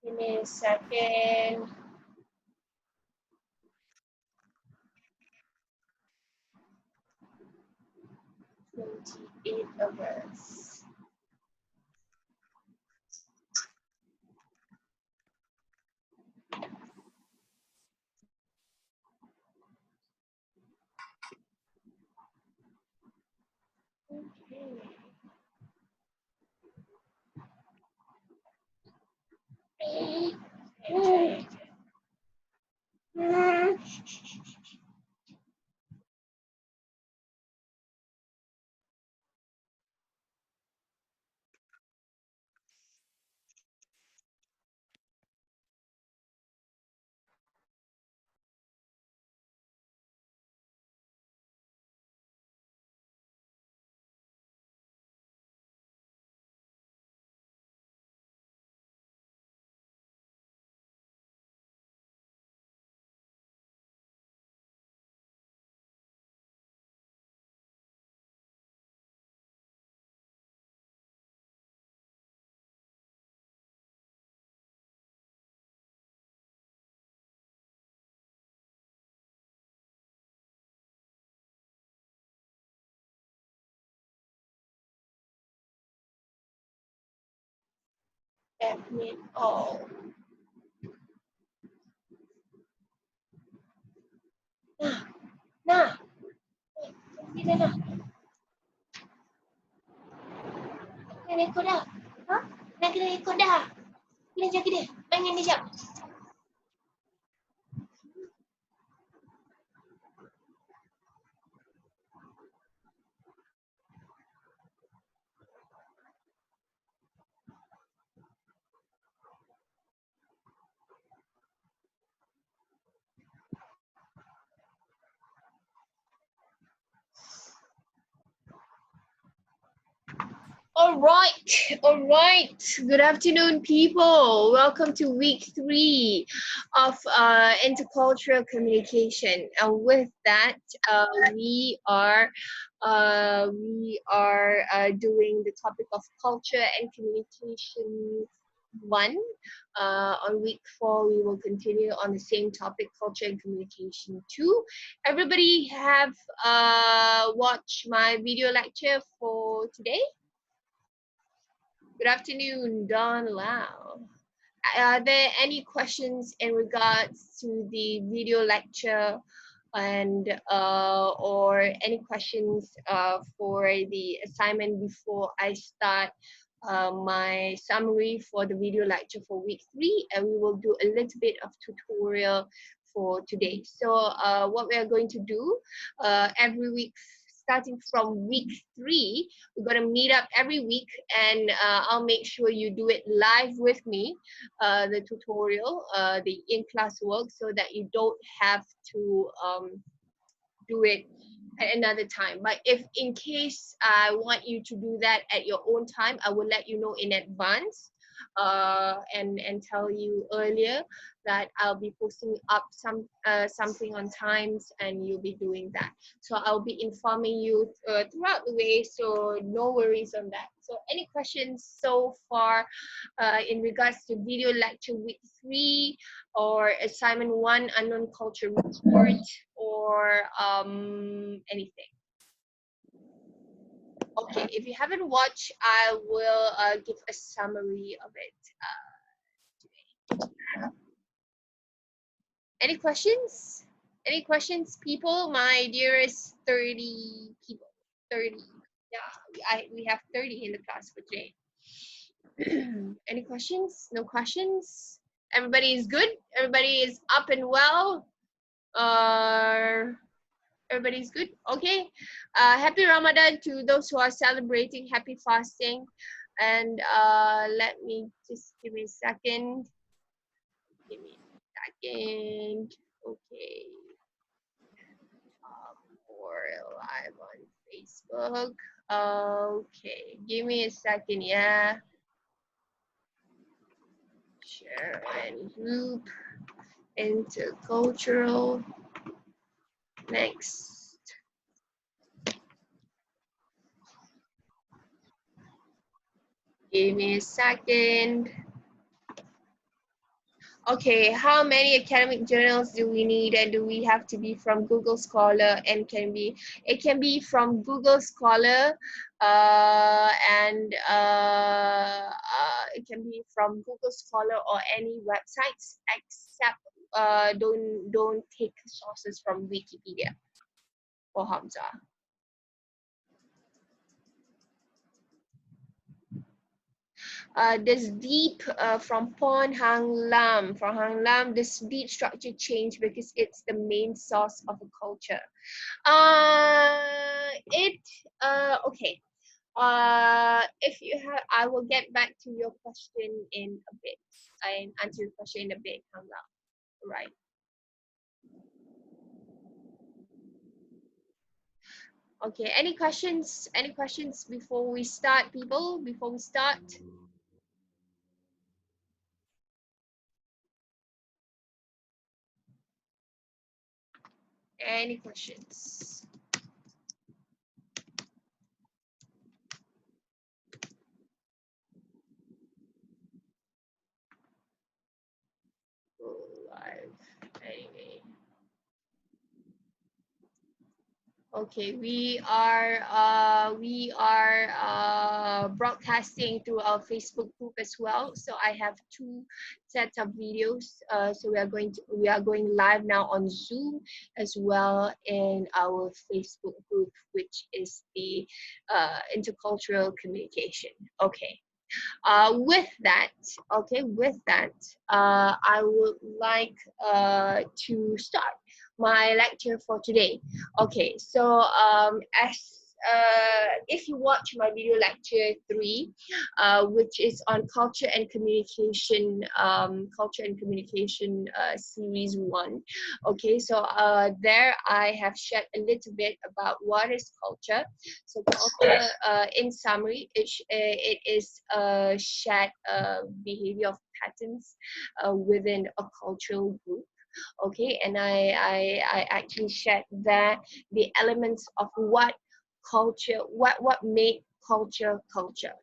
Give me a second. 28 of us. Okay. Admit all. Nah, sini dah. Kena ikut dah. Ha? Nak kena ikut dah. Kena jaga dia. Main dengan dia jap. All right. Good afternoon, people. Welcome to week 3 of intercultural communication. And with that, we are doing the topic of culture and communication 1. On week 4, we will continue on the same topic, culture and communication 2. Everybody have watched my video lecture for today? Good afternoon, Don Lau. Are there any questions in regards to the video lecture and or any questions for the assignment before I start my summary for the video lecture for week 3, and we will do a little bit of tutorial for today. So what we are going to do every week, starting from week 3, we're going to meet up every week, and I'll make sure you do it live with me, the tutorial, the in-class work, so that you don't have to do it at another time. But if in case I want you to do that at your own time, I will let you know in advance and tell you earlier that I'll be posting up something on times, and you'll be doing that. So I'll be informing you throughout the way, so no worries on that. So any questions so far in regards to video lecture week 3 or assignment 1, unknown culture report, or anything? Okay, if you haven't watched, I will give a summary of it today. Any questions? Any questions, people? My dearest 30 people. 30. Yeah, we have 30 in the class for today. Any questions? No questions? Everybody is good? Everybody is up and well? Everybody's good? Okay. Happy Ramadan to those who are celebrating. Happy fasting. And let me just give me a second. Give me a second. Okay. Or live on Facebook. Okay. Give me a second. Yeah. Share and group. Intercultural. Next. Give me a second. Okay, how many academic journals do we need, and do we have to be from Google Scholar? And it can be from Google Scholar, and it can be from Google Scholar or any websites, except don't take sources from Wikipedia or Hamza. This deep from Pon Hang Lam. From Hang Lam, this deep structure change because it's the main source of a culture. It okay. If you have, I will get back to your question in a bit and answer your question in a bit, Hang Lam. Right. Okay. Any questions? Any questions before we start, people? Before we start? Any questions? Go live. Anyway. Okay, we are broadcasting through our Facebook group as well. So I have two sets of videos. So we are going live now on Zoom as well in our Facebook group, which is the intercultural communication. Okay. With that, I would like to start my lecture for today. Okay, so if you watch my video lecture 3, which is on culture and communication series 1. Okay, so there I have shared a little bit about what is culture. So culture, in summary, it is a shared behavior of patterns within a cultural group. Okay, and I actually shared there the elements of what made culture.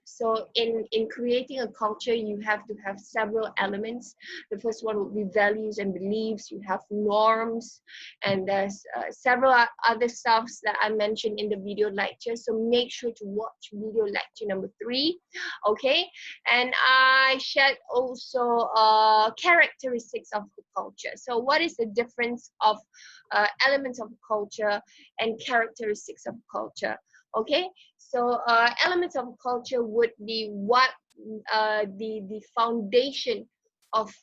So in creating a culture, you have to have several elements. The first one would be values and beliefs. You have norms, and there's several other stuffs that I mentioned in the video lecture. So make sure to watch video lecture number 3. Okay, and I shared also characteristics of the culture. So what is the difference of elements of culture and characteristics of culture? Okay, so elements of culture would be what the foundation of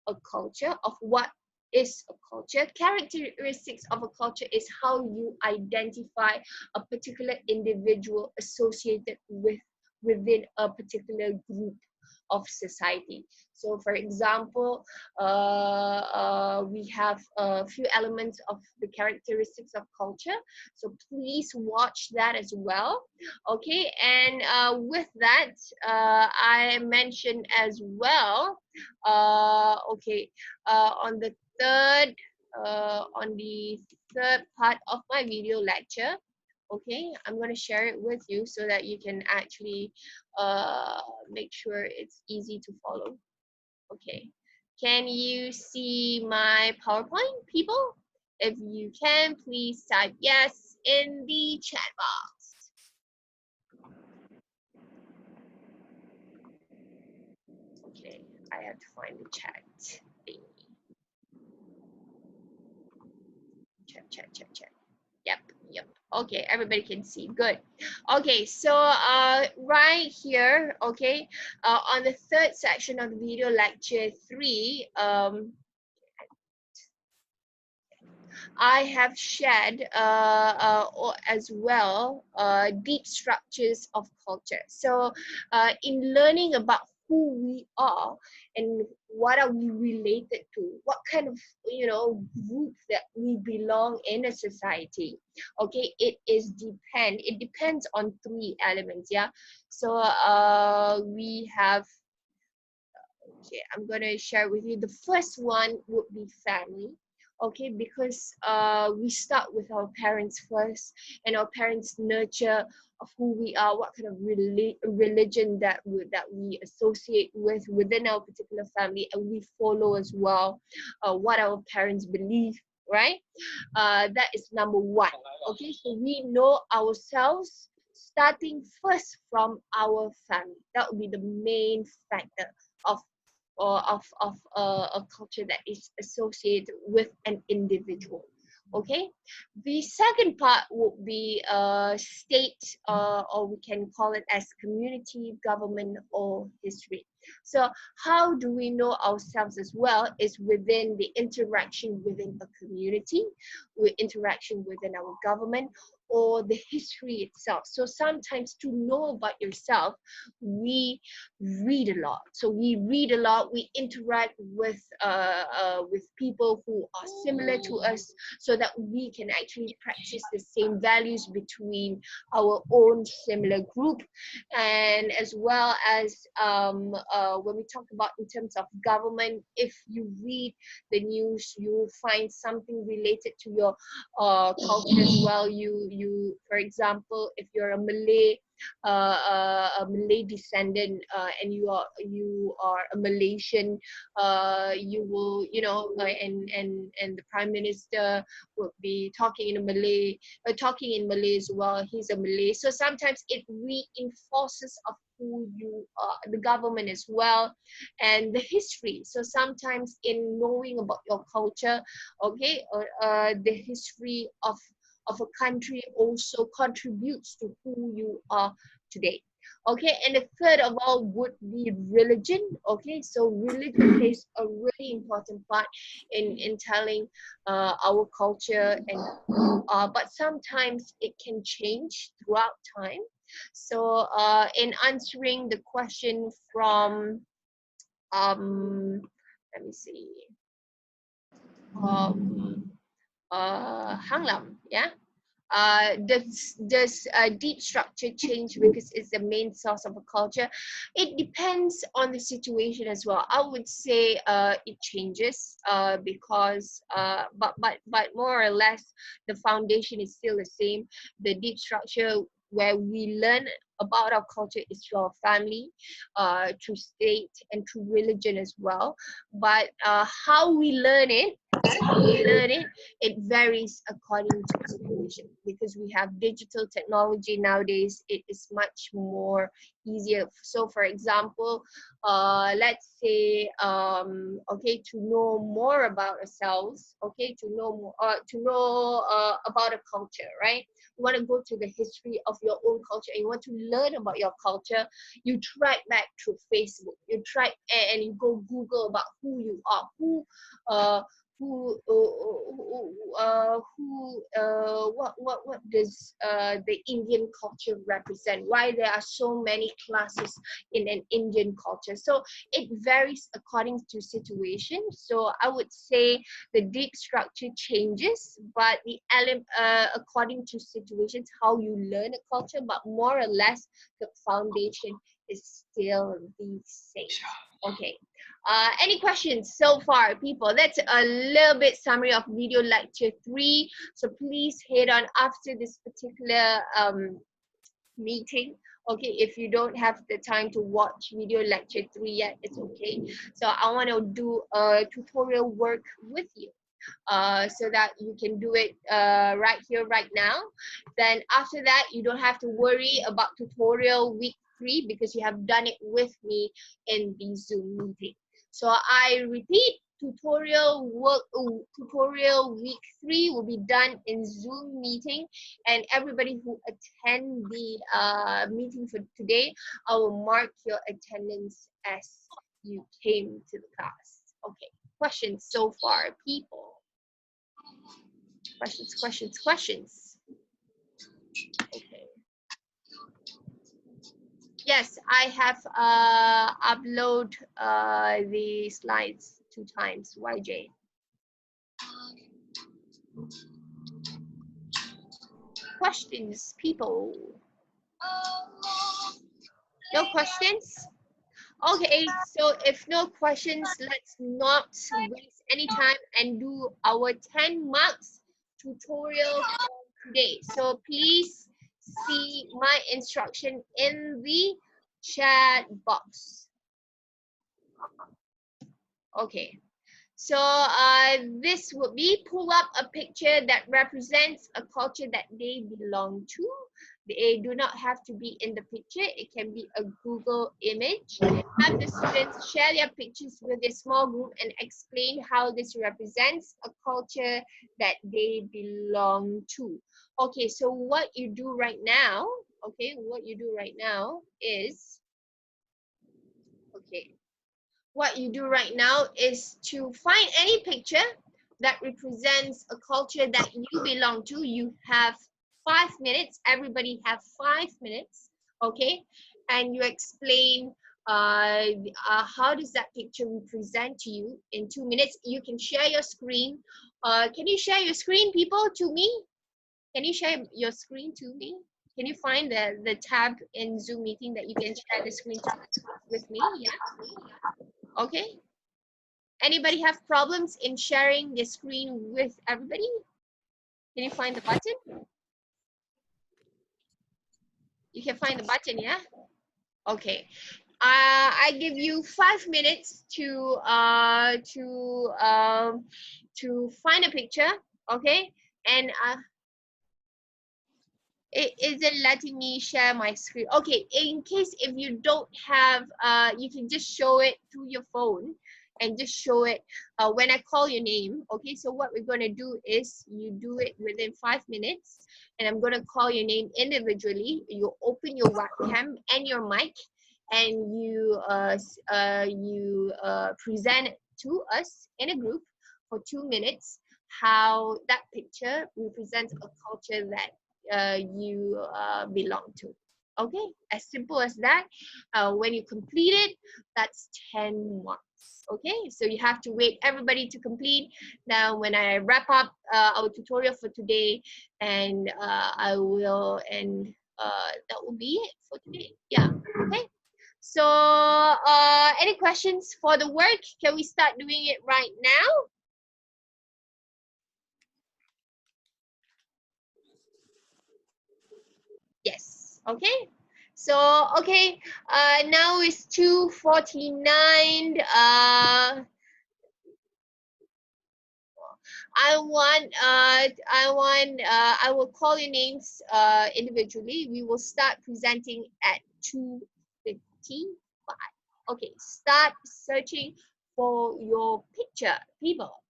a culture, of what is a culture. Characteristics of a culture is how you identify a particular individual associated within a particular group of society. So for example, we have a few elements of the characteristics of culture. So please watch that as well. Okay, and with that, I mentioned as well, on the third part of my video lecture. Okay, I'm going to share it with you so that you can actually make sure it's easy to follow. Okay, can you see my PowerPoint, people? If you can, please type yes in the chat box. Okay, I have to find the chat thingy. Chat. Yep. Okay, everybody can see. Good. Okay, so right here, okay, on the third section of the video lecture 3, I have shared as well deep structures of culture. So in learning about who we are and what are we related to, what kind of group that we belong in a society. Okay, it depends on 3 elements. Yeah, so we have. Okay, I'm gonna share with you. The first one would be family. okay, because we start with our parents first, and our parents nurture of who we are, what kind of religion that we associate with within our particular family, and we follow as well what our parents believe, right? That is number one. Okay, so we know ourselves starting first from our family. That would be the main factor of a culture that is associated with an individual. Okay, the second part would be state, or we can call it as community, government, or history. So how do we know ourselves as well is within the interaction within a community, with interaction within our government, or the history itself. So sometimes to know about yourself, we read a lot. So we read a lot, we interact with people who are similar to us, so that we can actually practice the same values between our own similar group. And as well as when we talk about in terms of government, if you read the news, you will find something related to your culture as well. You, for example, if you're a Malay descendant, and you are a Malaysian, you will, and the Prime Minister would be talking in talking in Malay as well. He's a Malay, so sometimes it reinforces of who you are, the government as well, and the history. So sometimes in knowing about your culture, okay, the history of a country also contributes to who you are today. Okay, and the third of all would be religion. Okay, so religion plays a really important part in telling our culture and who you are, but sometimes it can change throughout time. So in answering the question from let me see, um Hang Lam, yeah. Does deep structure change because it's the main source of a culture? It depends on the situation as well. I would say it changes because but more or less the foundation is still the same. The deep structure where we learn about our culture is through our family, through state, and through religion as well. But how we learn it, it varies according to the situation, because we have digital technology nowadays. It is much more easier. So for example, let's say okay, to know more about ourselves, okay, to know more, about a culture, right? You want to go to the history of your own culture, and you want to learn about your culture. You track back through Facebook, you track, and you go Google about who you are, uh what does the Indian culture represent, why there are so many classes in an Indian culture. So it varies according to situation. So I would say the deep structure changes, but the according to situations, how you learn a culture, but more or less the foundation is still the same. Okay. Any questions so far, people? That's a little bit summary of video lecture 3. So please head on after this particular meeting. Okay, if you don't have the time to watch video lecture 3 yet, it's okay. So I want to do a tutorial work with you, so that you can do it right here, right now. Then after that, you don't have to worry about tutorial week 3, because you have done it with me in the Zoom meeting. So I repeat, tutorial week 3 will be done in Zoom meeting, and everybody who attend the meeting for today, I will mark your attendance as you came to the class. Okay, questions so far, people? Questions. Okay. Yes, I have upload the slides 2 times, YJ. Questions, people? No questions? Okay, so if no questions, let's not waste any time and do our 10 marks tutorial for today. So please see my instruction in the chat box. Okay. So this would be pull up a picture that represents a culture that they belong to. They do not have to be in the picture. It can be a Google image. Have the students share their pictures with a small group and explain how this represents a culture that they belong to. Okay, so what you do right now, is, okay, what you do right now is to find any picture that represents a culture that you belong to. You have 5 minutes. Everybody have 5 minutes, okay? And you explain how does that picture represent to you in 2 minutes. You can share your screen. Can you share your screen, people, to me? Can you share your screen to me? Can you find the tab in Zoom meeting that you can share the screen with me? Yeah. Okay. Anybody have problems in sharing the screen with everybody? Can you find the button? You can find the button, yeah? Okay. I give you 5 minutes to find a picture, okay? And it isn't letting me share my screen. Okay, in case if you don't have, you can just show it through your phone and just show it when I call your name. Okay, so what we're going to do is you do it within 5 minutes and I'm going to call your name individually. You open your webcam and your mic and you present it to us in a group for 2 minutes how that picture represents a culture that you belong to. Okay, as simple as that. When you complete it, that's 10 marks. Okay, so you have to wait everybody to complete. Now, when I wrap up our tutorial for today, and that will be it for today. Yeah, okay. So, any questions for the work? Can we start doing it right now? Yes. Okay. So okay, now it's 2:49. I will call your names individually. We will start presenting at 2:55. Okay, start searching for your picture, people.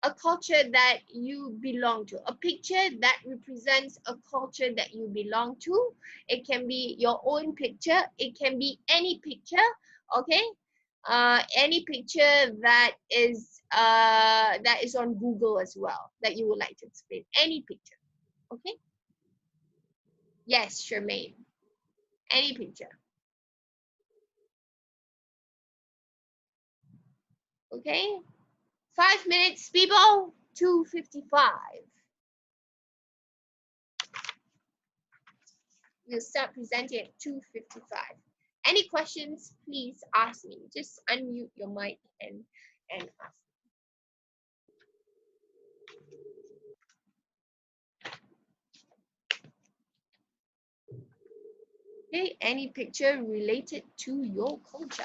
A culture that you belong to, a picture that represents a culture that you belong to. It can be your own picture, it can be any picture, okay? Any picture that is on Google as well that you would like to explain. Any picture, okay? Yes, Charmaine. Any picture, okay? 5 minutes, people. 2:55. We'll start presenting at 2:55. Any questions, please ask me. Just unmute your mic and ask. Okay, any picture related to your culture?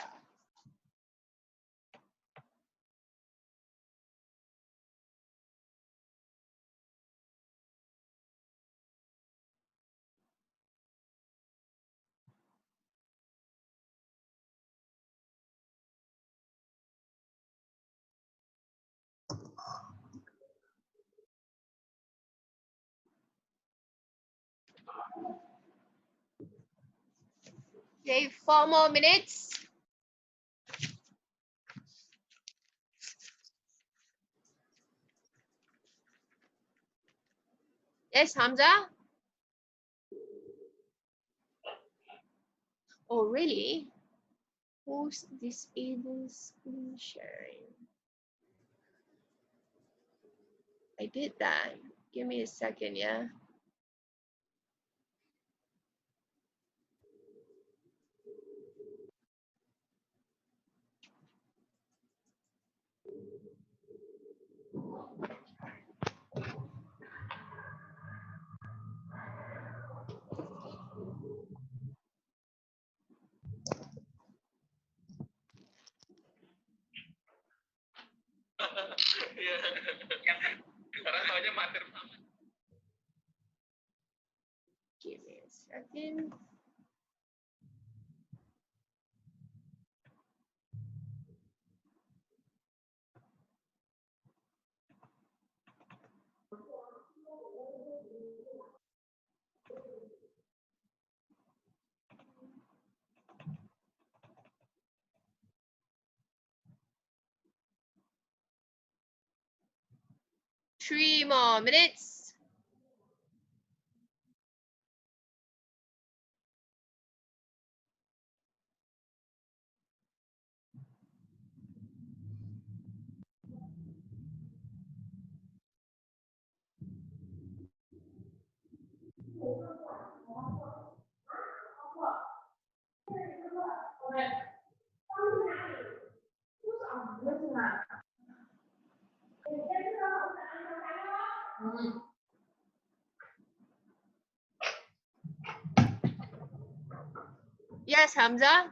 Okay, 4 more minutes. Yes, Hamza? Oh, really? Who's disable screen sharing? I did that. Give me a second, yeah? Karena soalnya mater. Give me a second. Three more minutes. Yes, Hamza.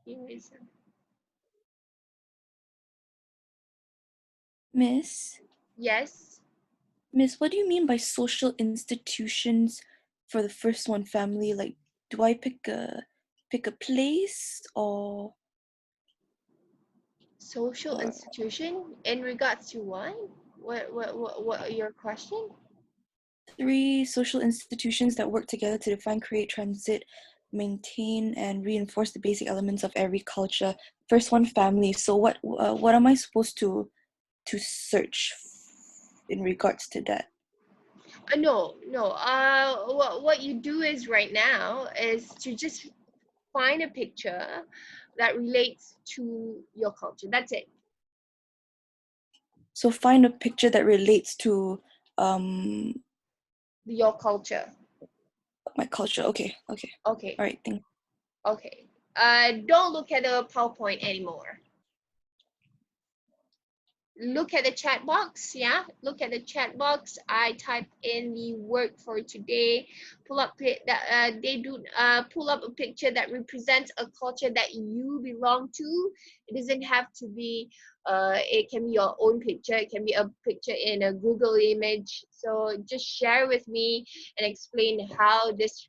Give me a second. Miss, Yes. what do you mean by social institutions for the first one family? Like, do I pick a place or Social institution in regards to what? What your question? 3 social institutions that work together to define, create, transit, maintain, and reinforce the basic elements of every culture? First one family. So what am I supposed to search in regards to that? No. What you do is right now is to just find a picture that relates to your culture. That's it. So find a picture that relates to um Your culture. my culture. Okay. Okay. All right. Thank. Okay. Don't look at the PowerPoint anymore. Look at the chat box. Yeah, look at the chat box. I type in the word for today. Pull up that pull up a picture that represents a culture that you belong to. It doesn't have to be it can be your own picture. It can be a picture in a Google image. So just share with me and explain how this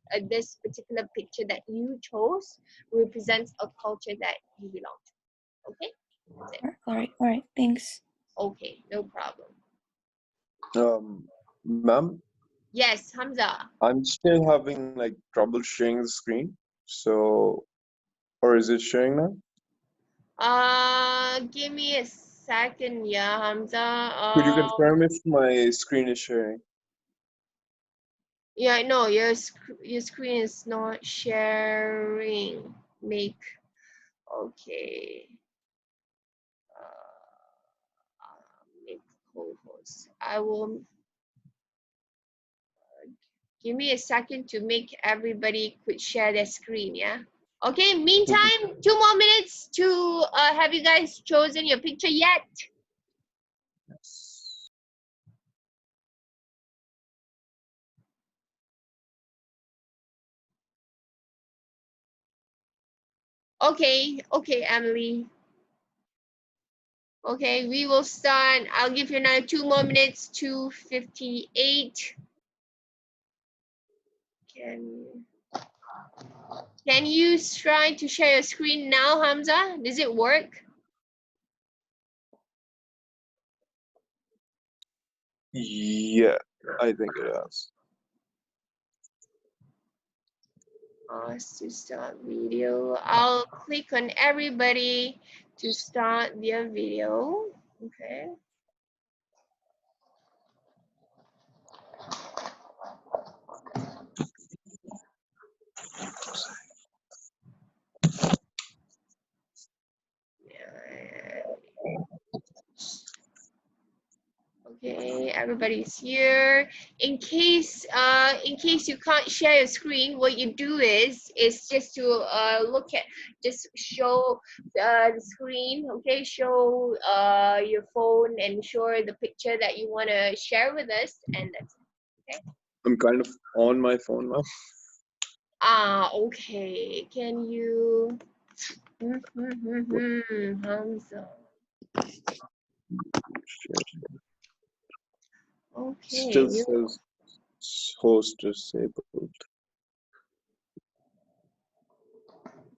particular picture that you chose represents a culture that you belong to. Okay, that's it. All right. Thanks. Okay, no problem. Ma'am, Yes, Hamza. I'm still having like trouble sharing the screen. So, or is it sharing now? Give me a second, yeah, Hamza. Could you confirm if my screen is sharing? Yeah, no, your screen is not sharing. Make okay. Make co-host. I will give me a second to make everybody could share their screen. Yeah. Okay. Meantime, 2 more minutes to have you guys chosen your picture yet? Okay, Emily. Okay, we will start. I'll give you another 2 more minutes, 2:58. Can you try to share your screen now, Hamza? Does it work? Yeah, I think it has. To start video. I'll click on everybody to start their video. Okay. Okay, everybody's here. In case you can't share your screen, what you do is just to look at, just show the screen, okay? Show your phone and show the picture that you want to share with us, and that's it, okay? I'm kind of on my phone now. Okay. Can you? Hamza. Okay. Still says host disabled.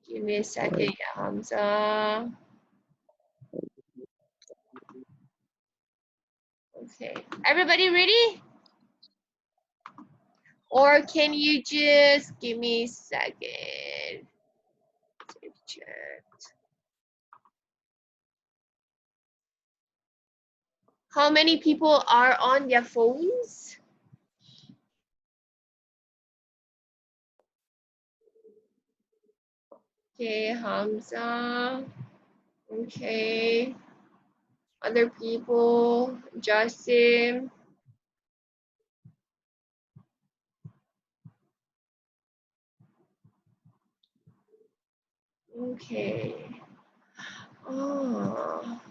Give me a second, Hamza. Okay. Everybody ready? Or can you just give me a second? Chat. How many people are on their phones? Okay, Hamza. Okay. Other people, Jasim. Okay. Oh.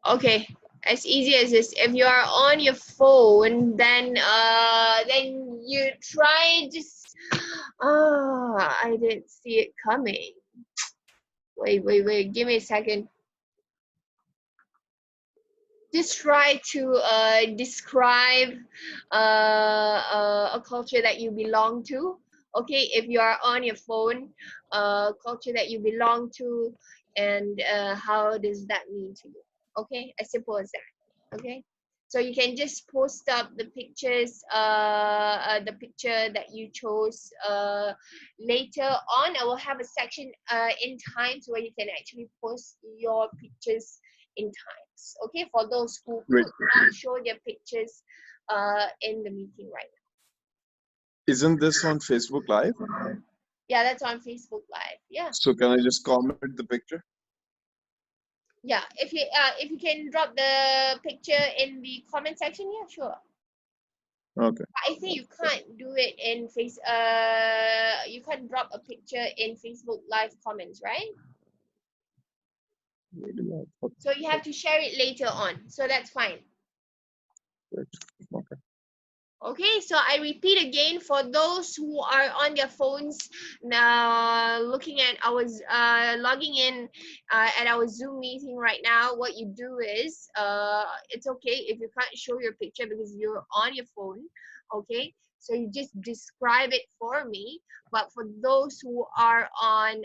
Okay. As easy as this. If you are on your phone, then you try just. I didn't see it coming. Wait. Give me a second. Just try to describe a culture that you belong to. Okay, if you are on your phone, culture that you belong to, and how does that mean to you? Okay, as simple as that. Okay, so you can just post up the pictures, the picture that you chose. Later on, I will have a section in times where you can actually post your pictures in times. Okay, for those who could not show their pictures in the meeting right now. Isn't this on Facebook Live? Yeah, that's on Facebook Live. Yeah. So can I just comment the picture? Yeah, if you can drop the picture in the comment section, yeah, sure. Okay. I think you can't do it in you can't drop a picture in Facebook Live comments, right? So you have to share it later on. So that's fine. Okay. Okay, so I repeat again for those who are on their phones now, looking at our logging in at our Zoom meeting right now. What you do is it's okay if you can't show your picture because you're on your phone. Okay, so you just describe it for me. But for those who are on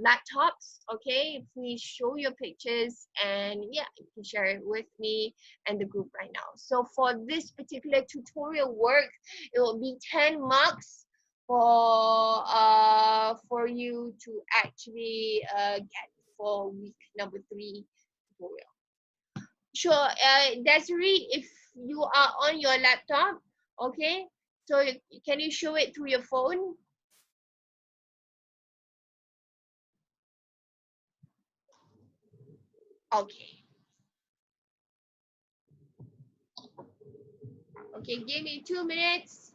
laptops, okay, please show your pictures, and yeah, you can share it with me and the group right now. So for this particular tutorial work, it will be 10 marks for you to actually get for week number 3 tutorial. Sure, Desiree, if you are on your laptop, okay, so can you show it through your phone? Okay. Okay, give me 2 minutes.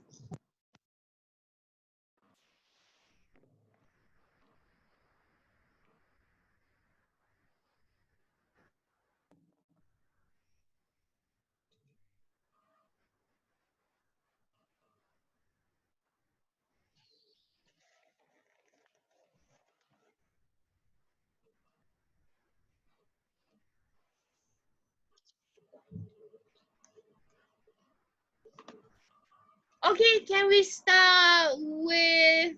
Okay, can we start with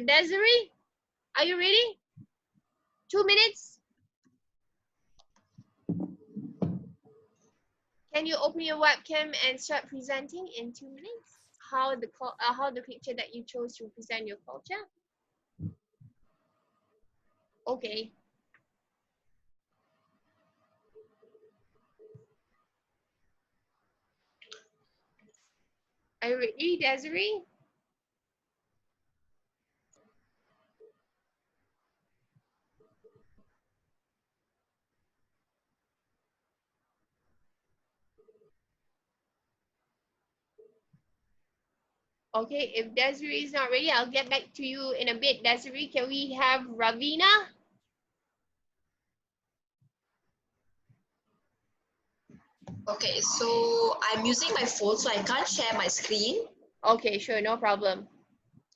Desiree? Are you ready? 2 minutes. Can you open your webcam and start presenting in 2 minutes? How the picture that you chose to present your culture? Okay. Are you ready, Desiree? Okay, if Desiree is not ready, I'll get back to you in a bit. Desiree, can we have Ravina? Okay, so I'm using my phone, so I can't share my screen. Okay, sure, no problem.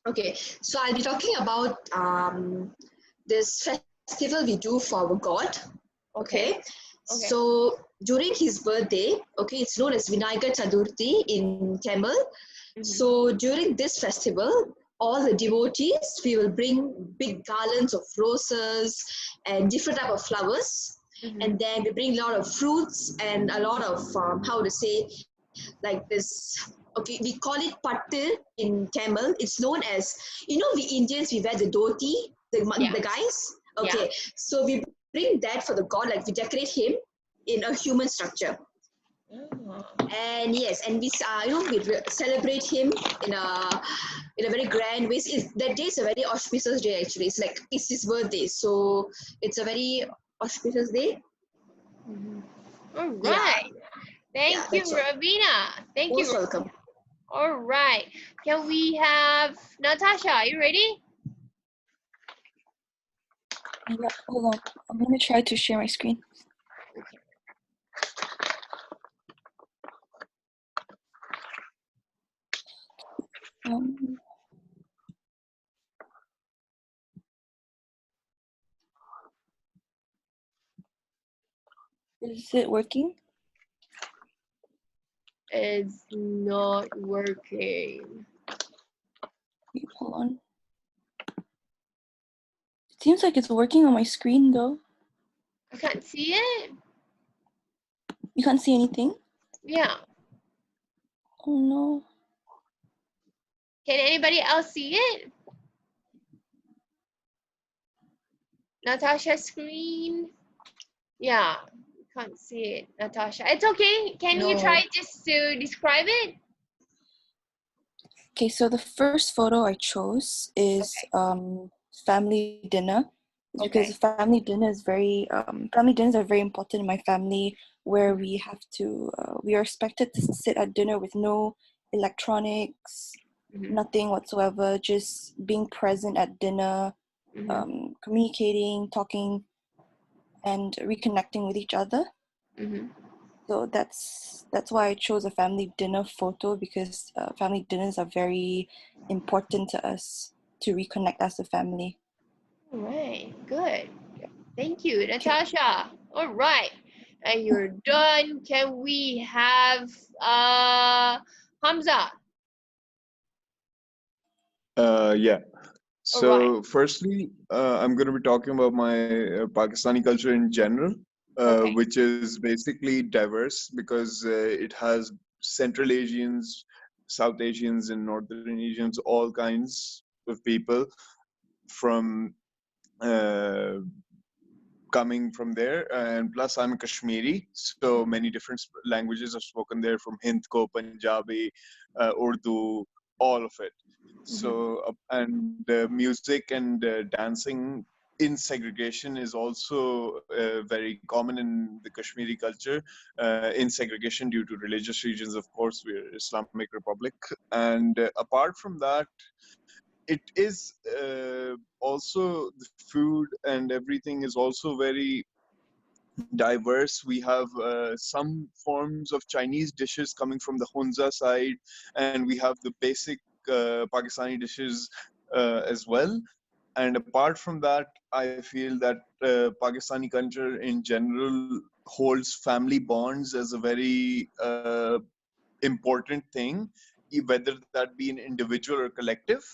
Okay, so I'll be talking about this festival we do for our God. Okay. Okay, so during his birthday, okay, it's known as Vinayagar Chaturthi in Tamil. So during this festival, all the devotees, we will bring big garlands of roses and different type of flowers. And then we bring a lot of fruits and a lot of how to say, like this. Okay, we call it pattu in Tamil. It's known as, we Indians, we wear the dhoti, Yeah. the guys. Yeah. Okay, so we bring that for the god, like we decorate him in a human structure. And yes, and we we celebrate him in a very grand way. That day is a very auspicious day actually. It's his birthday, so it's a very auspicious day. All Yeah, right. Thank you, that's all. Ravina. Thank Most you. welcome. All right. Can we have Natasha? Are you ready? Yeah, hold on. I'm gonna try to share my screen. Is it working? It's not working. Wait, hold on. It seems like it's working on my screen though. I can't see it. You can't see anything? Yeah. Oh no. Can anybody else see it? Natasha's screen? Yeah, can't see it, Natasha. It's okay. Can you No. try just to describe it? Okay, so the first photo I chose is family dinner. It's because family dinners are very important in my family, where we have to we are expected to sit at dinner with no electronics, nothing whatsoever, just being present at dinner, communicating, talking, and reconnecting with each other. So that's why I chose a family dinner photo, because family dinners are very important to us to reconnect as a family. All right, good. Thank you, Natasha. All right, and you're done. Can we have Hamza? Yeah. All right. So, firstly, I'm going to be talking about my Pakistani culture in general, which is basically diverse because it has Central Asians, South Asians, and Northern Asians, all kinds of people from coming from there. And plus, I'm a Kashmiri, so many different languages are spoken there, from Hindko, Punjabi, Urdu, all of it. So and music and dancing in segregation is also very common in the Kashmiri culture, in segregation due to religious reasons. Of course, we're Islamic Republic, and apart from that, it is also the food and everything is also very diverse. We have some forms of Chinese dishes coming from the Hunza side, and we have the basic Pakistani dishes as well. And apart from that, I feel that Pakistani culture in general holds family bonds as a very important thing, whether that be an individual or collective.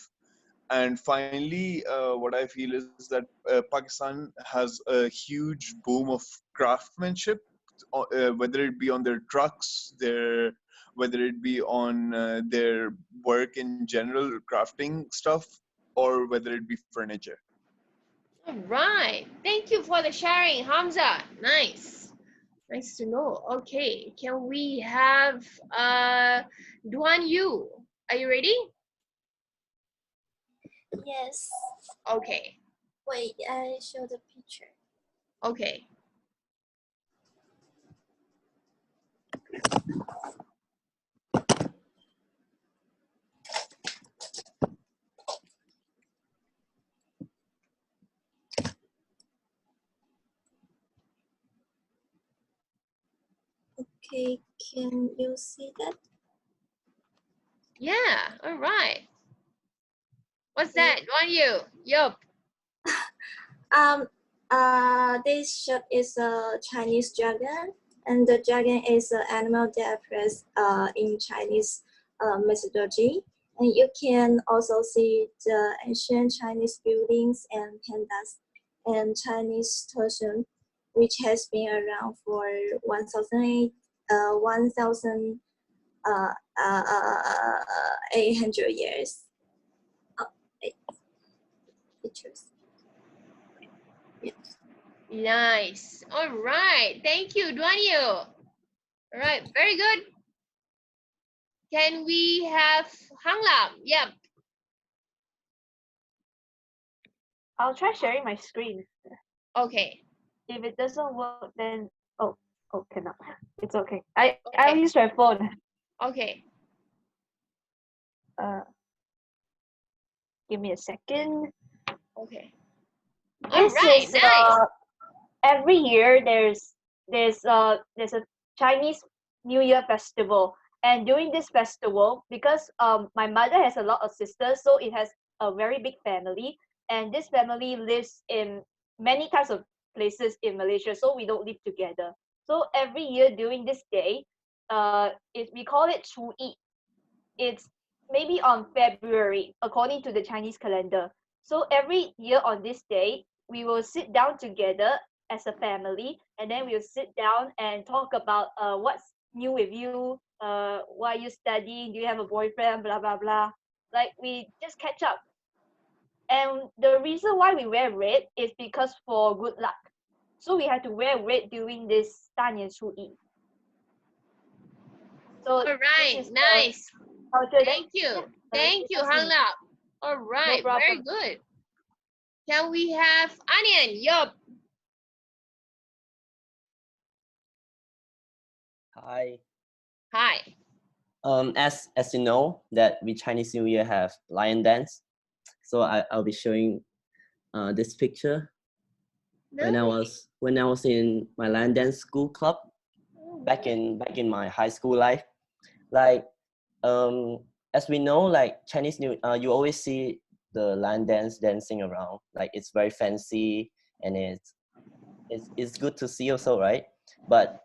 And finally, what I feel is that Pakistan has a huge boom of craftsmanship, whether it be on their trucks, whether it be on their work in general, crafting stuff, or whether it be furniture. All right. Thank you for the sharing, Hamza. Nice. Nice to know. Okay. Can we have Duan Yu? Are you ready? Yes. Okay. Wait, I show the picture. Okay. Okay, can you see that? Yeah, all right. What's that? What you? Yup. This shot is a Chinese dragon, and the dragon is an animal that appears in Chinese mythology. And you can also see the ancient Chinese buildings and pandas and Chinese Totem, which has been around for 1,800 years. Oh, eight pictures. Yes. Nice. All right. Thank you, Duanyu. All right. Very good. Can we have Hang Lam? Yep. I'll try sharing my screen. Okay. If it doesn't work, then cannot. It's okay. I'll Okay. use my phone. Okay. Give me a second. Okay. All This right. is Nice. every year there's a Chinese New Year festival, and during this festival, because my mother has a lot of sisters, so it has a very big family, and this family lives in many types of places in Malaysia, so we don't live together. So every year during this day, we call it Chu Yi. It's maybe on February according to the Chinese calendar. So every year on this day, we will sit down together as a family, and then we'll sit down and talk about what's new with you, why are you studying, do you have a boyfriend, blah blah blah. Like we just catch up. And the reason why we wear red is because for good luck. So we have to wear red during this 大年初一. So All right. this is Nice. culture. Thank you. Yeah, Thank you, that's Hang me. Lam. All right. Very problem. good. Can we have Onion? Yup. Hi. Hi. As you know that we Chinese New Year have lion dance, so I'll be showing this picture when Nice. I was in my lion dance school club back in my high school life. Like as we know, like Chinese New you always see the lion dance dancing around. Like it's very fancy and it's good to see also, right? But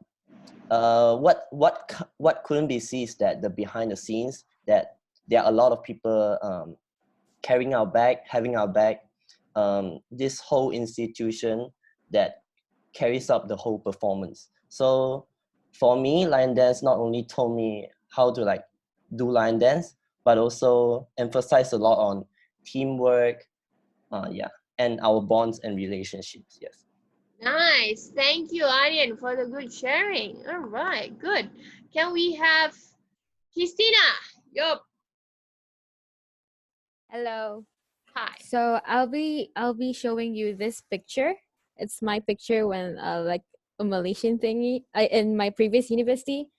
what couldn't be seen is that the behind the scenes that there are a lot of people carrying our back, having our back, this whole institution that carries up the whole performance. So for me, lion dance not only told me how to like do lion dance, but also emphasize a lot on teamwork, and our bonds and relationships. Yes. Nice. Thank you, Onion, for the good sharing. All right. Good. Can we have Christina? Yup. Hello. Hi. So I'll be showing you this picture. It's my picture when like a Malaysian thingy in my previous university.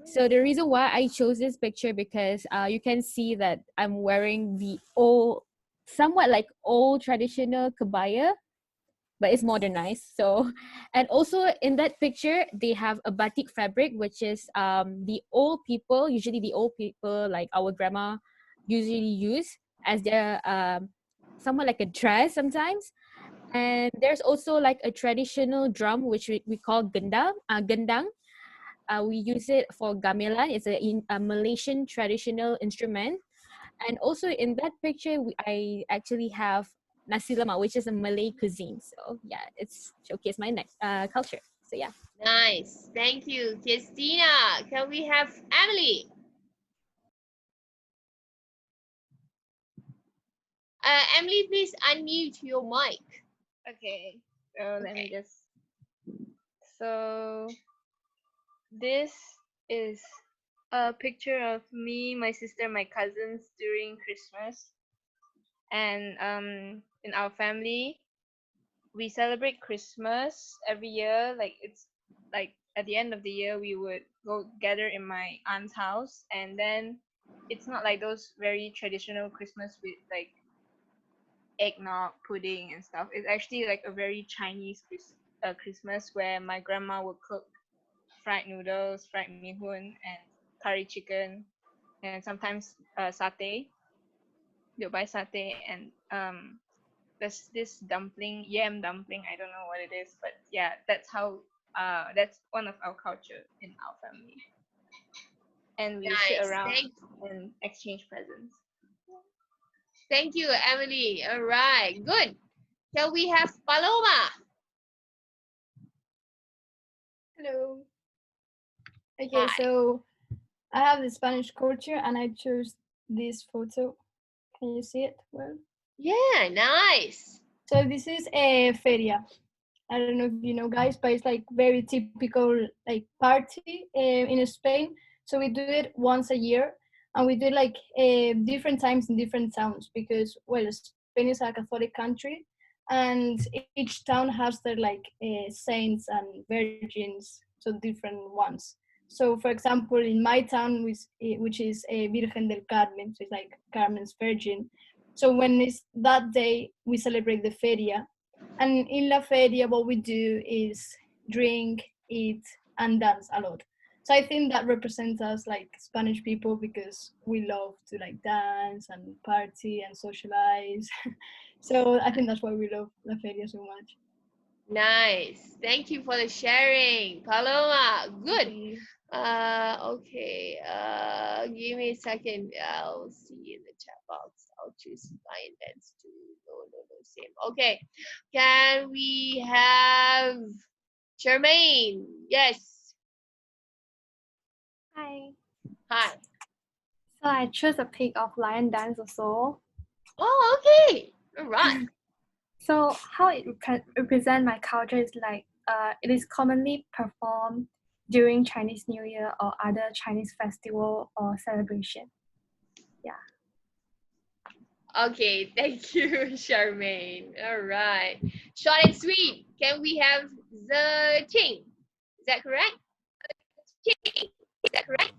So the reason why I chose this picture because you can see that I'm wearing the old, somewhat like old traditional kebaya, but it's modernized. So, and also in that picture they have a batik fabric, which is the old people, usually the old people like our grandma usually use as their somewhat like a dress sometimes. And there's also like a traditional drum which we call gendang. We use it for gamelan. It's a Malaysian traditional instrument. And also in that picture, I actually have nasi lemak, which is a Malay cuisine. So yeah, it's showcase my culture. So yeah. Nice. Thank you, Christina. Can we have Emily? Emily, please unmute your mic. Okay, so let me just. So this is a picture of me, my sister, my cousins during Christmas, and in our family, we celebrate Christmas every year. Like it's like at the end of the year, we would go gather in my aunt's house, and then it's not like those very traditional Christmas with like eggnog, pudding, and stuff. It's actually like a very Chinese Christmas where my grandma would cook fried noodles, fried mee hoon, and curry chicken, and sometimes satay. They'll buy satay, and there's this dumpling, yam dumpling. I don't know what it is, but yeah, that's how. That's one of our culture in our family, and we sit Nice. around and exchange presents. Thank you, Emily. All right, good. Can we have Paloma? Hello. Okay, Hi. so I have the Spanish culture and I chose this photo. Can you see it well? Yeah, nice. So this is a feria. I don't know if you know, guys, but it's like very typical like party in Spain. So we do it once a year, and we do it like different times in different towns because well, Spain is a Catholic country, and each town has their like saints and virgins, so different ones. So, for example, in my town, which is Virgen del Carmen, so it's like Carmen's Virgin. So when it's that day, we celebrate the feria, and in La Feria, what we do is drink, eat, and dance a lot. So I think that represents us like Spanish people because we love to like dance and party and socialize. So I think that's why we love La Feria so much. Nice. Thank you for the sharing, Paloma. Good. Okay. Give me a second. I'll see in the chat box. I'll choose lion dance too. No, same. Okay. Can we have Charmaine? Yes. Hi. Hi. So I chose a pic of lion dance also. Oh, okay. All right. So how it represent my culture is like it is commonly performed during Chinese New Year or other Chinese festival or celebration. Yeah. Okay, thank you, Charmaine. All right. Short and sweet. Can we have the Ting? Is that correct? Ting. Is that correct?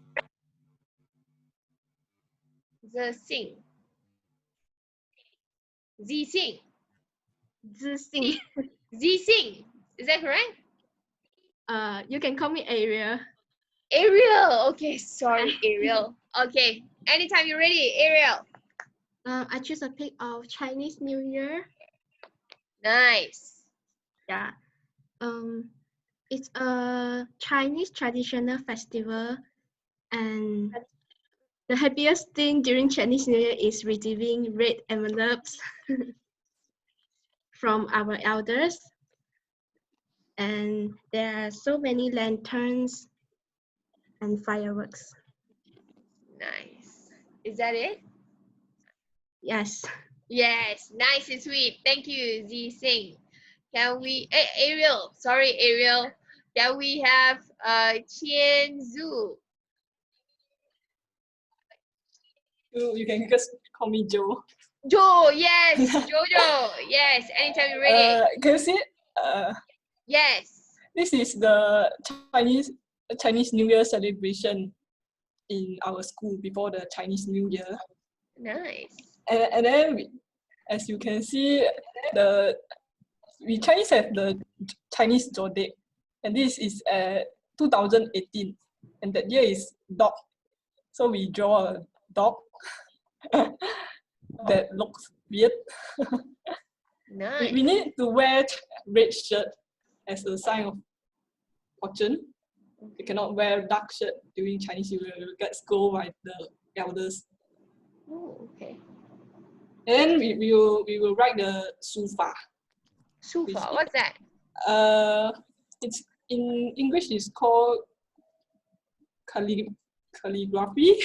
The Sing. Z Sing. Zixing. Z Sing. Is that correct? You can call me Ariel. Ariel. Okay, sorry, Ariel. Okay, anytime you're ready, Ariel. I choose a pic of Chinese New Year. Nice. Yeah. It's a Chinese traditional festival, and the happiest thing during Chinese New Year is receiving red envelopes from our elders. And there are so many lanterns and fireworks. Nice. Is that it? Yes. Yes, nice and sweet. Thank you, Z Sing. Can we, Ariel, sorry, Ariel. Can we have Qian Zhu? You can just call me Joe. Joe, yes, Jojo, yes, anytime you're ready. Can you see it? Yes. This is the Chinese New Year celebration in our school before the Chinese New Year. Nice. And then as you can see, we Chinese have the Chinese Zodiac, and this is 2018, and that year is dog. So we draw a dog that looks weird. Nice. We need to wear red shirt as a sign of fortune. We cannot wear dark shirt during Chinese New Year. We get scolded by the elders. Oh, okay. And we will write the sufa. Sufa, what's that? It's in English. It's called calligraphy.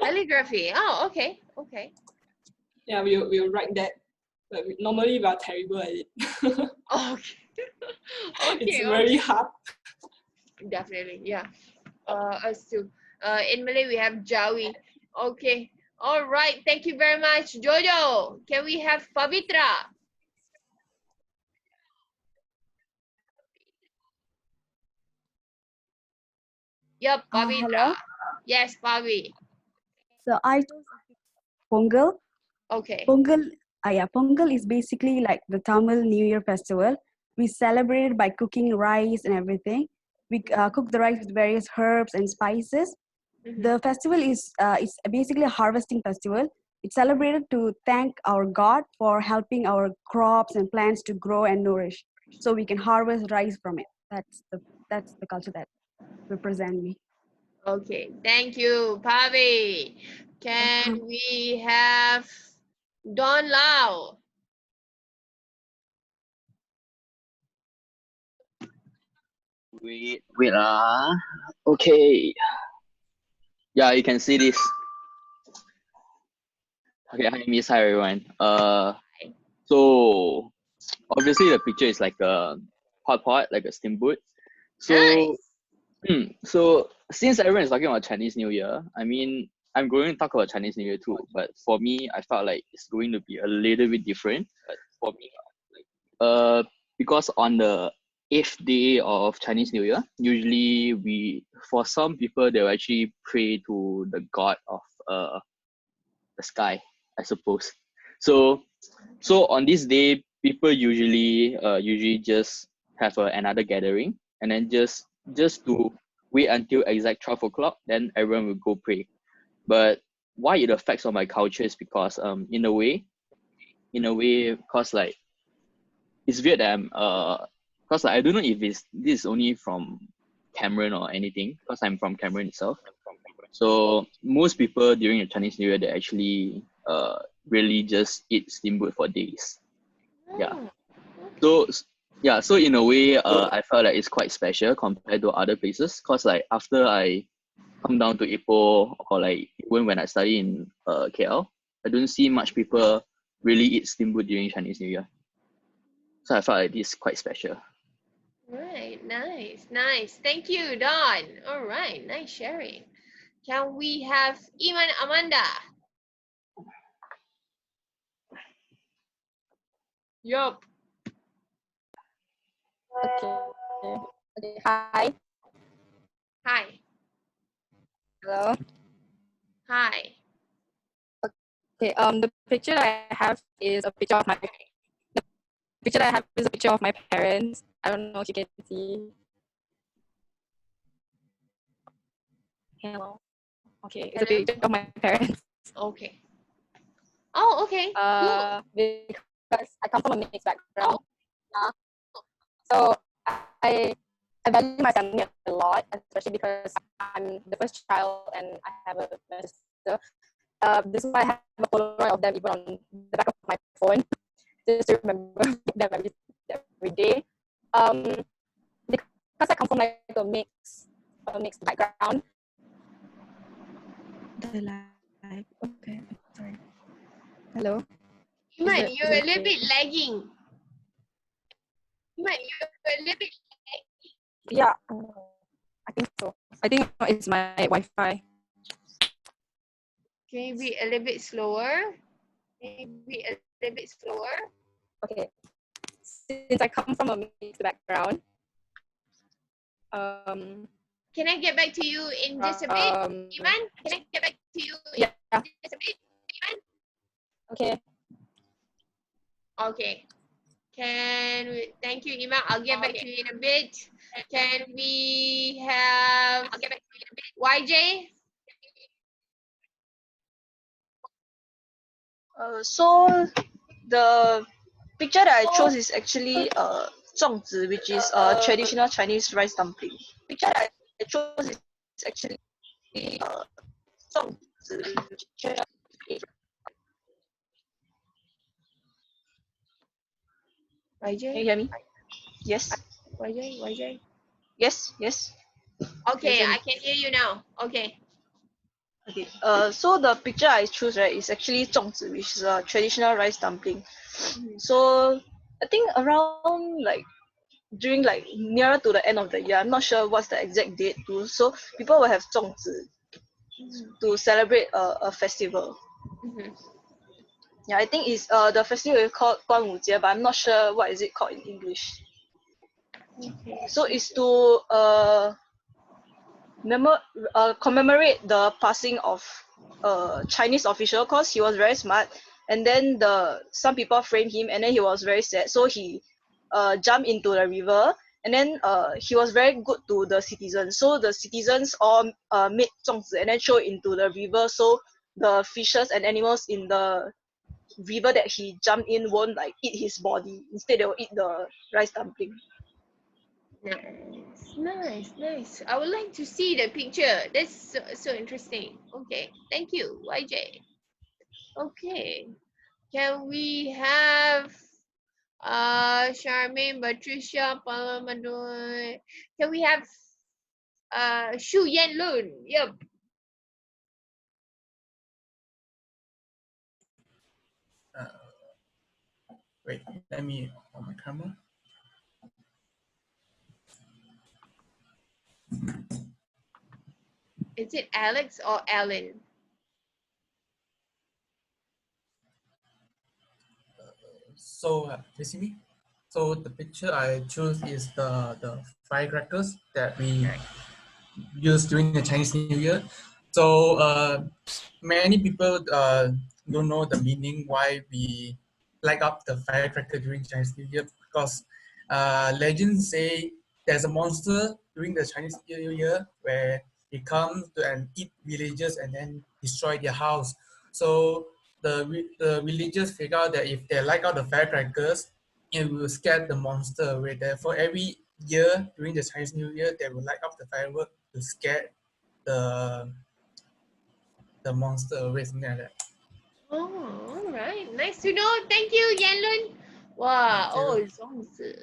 Calligraphy. Oh, okay, okay. Yeah, we'll write that. But normally we are terrible at it. Okay. Okay. It's very hard. Definitely, yeah. Us too. In Malay we have Jawi. Okay. All right. Thank you very much, Jojo. Can we have Pavitra? Yep, Pavitra. Hello. Yes, Pavi. So I chose Pongal. Okay. Pongal, Pongal is basically like the Tamil New Year festival. We celebrate it by cooking rice and everything. We cook the rice with various herbs and spices. The festival is it's basically a harvesting festival. It's celebrated to thank our God for helping our crops and plants to grow and nourish, so we can harvest rice from it. That's the culture that represent me. Okay, thank you, Pavi. Can we have Don Lau? Wait, okay. Yeah, you can see this. Okay, hi Miss, hi everyone. So obviously the picture is like a hot pot, like a steamboat. So so since everyone is talking about Chinese New Year, I mean I'm going to talk about Chinese New Year too, but for me I felt like it's going to be a little bit different. But for me, because on the 8th day of Chinese New Year, usually for some people they'll actually pray to the god of the sky, I suppose. So on this day, people usually just have another gathering, and then just to wait until exact 12 o'clock, then everyone will go pray. But why it affects on my culture is because in a way, because like it's weird that I'm because like, I don't know if this is only from Cameron or anything, because I'm from Cameron itself. So most people during the Chinese New Year, they actually really just eat steamboat for days. Yeah. So in a way, I felt like it's quite special compared to other places, because like after I come down to Ipoh, or like when I study in KL, I don't see much people really eat steamboat during Chinese New Year. So I felt like this is quite special. Right, nice. Thank you, Don. All right, nice sharing. Can we have Iman Amanda? Yup. Okay. Hi. Hi. Hello. Hi. Okay. The picture that I have is a picture of my. The picture that I have is a picture of my parents. I don't know if you can see. Hello. Okay, it's a picture of my parents. Okay. Oh, okay. Because I come from a mixed background. So I value my family a lot, especially because I'm the first child and I have a sister. This is why I have a Polaroid of them even on the back of my phone, just to remember them every day. Because I come from like a mixed background. The live. Okay, sorry. Hello. Iman, you're a little bit lagging. Iman, you're a little bit lagging. Yeah, I think so. I think it's my Wi-Fi. Can you be a little bit slower? Okay. Since I come from a mixed background, can I get back to you in just a bit, Iman? Can I get back to you in just a bit, Iman? Okay. Okay. Thank you, Iman. I'll get back to you in a bit. Can we have YJ? So the picture that I chose is actually zongzi, which is a traditional Chinese rice dumpling. Picture that I chose is actually zongzi. YJ? Can you hear me? Yes. YJ? Yes. Okay, I can hear you now. Okay. Okay. So the picture I choose, right, is actually zongzi, which is a traditional rice dumpling. So I think around like during like nearer to the end of the year, I'm not sure what's the exact date too. So people will have zongzi to celebrate a festival. Yeah, I think it's the festival is called 端午节, but I'm not sure what is it called in English. So it's to commemorate the passing of a Chinese official, because he was very smart, and then some people framed him, and then he was very sad, so he jumped into the river, and then he was very good to the citizens. So the citizens all made 粽子 and then throw it into the river, so the fishes and animals in the river that he jumped in won't like eat his body. Instead, they will eat the rice dumpling. Nice. I would like to see the picture. That's so interesting. Okay, thank you, YJ. Okay, can we have Charmaine, Patricia, Palamadoy? Can we have Shu Yan Lun? Yep. Wait, let me on my camera. Is it Alex or Alan? So you see me? So the picture I choose is the firecrackers that we use during the Chinese New Year. So many people don't know the meaning why we light up the firecracker during Chinese New Year, because legends say there's a monster during the Chinese New Year where it comes to and eat villagers and then destroy their house. So the villagers figure out that if they light out the firecrackers, it will scare the monster away. Therefore, every year during the Chinese New Year, they will light up the firework to scare the monster away, something like that. Oh, all right. Nice to know. Thank you, Yanlun. Wow. Oh, you. it's okay.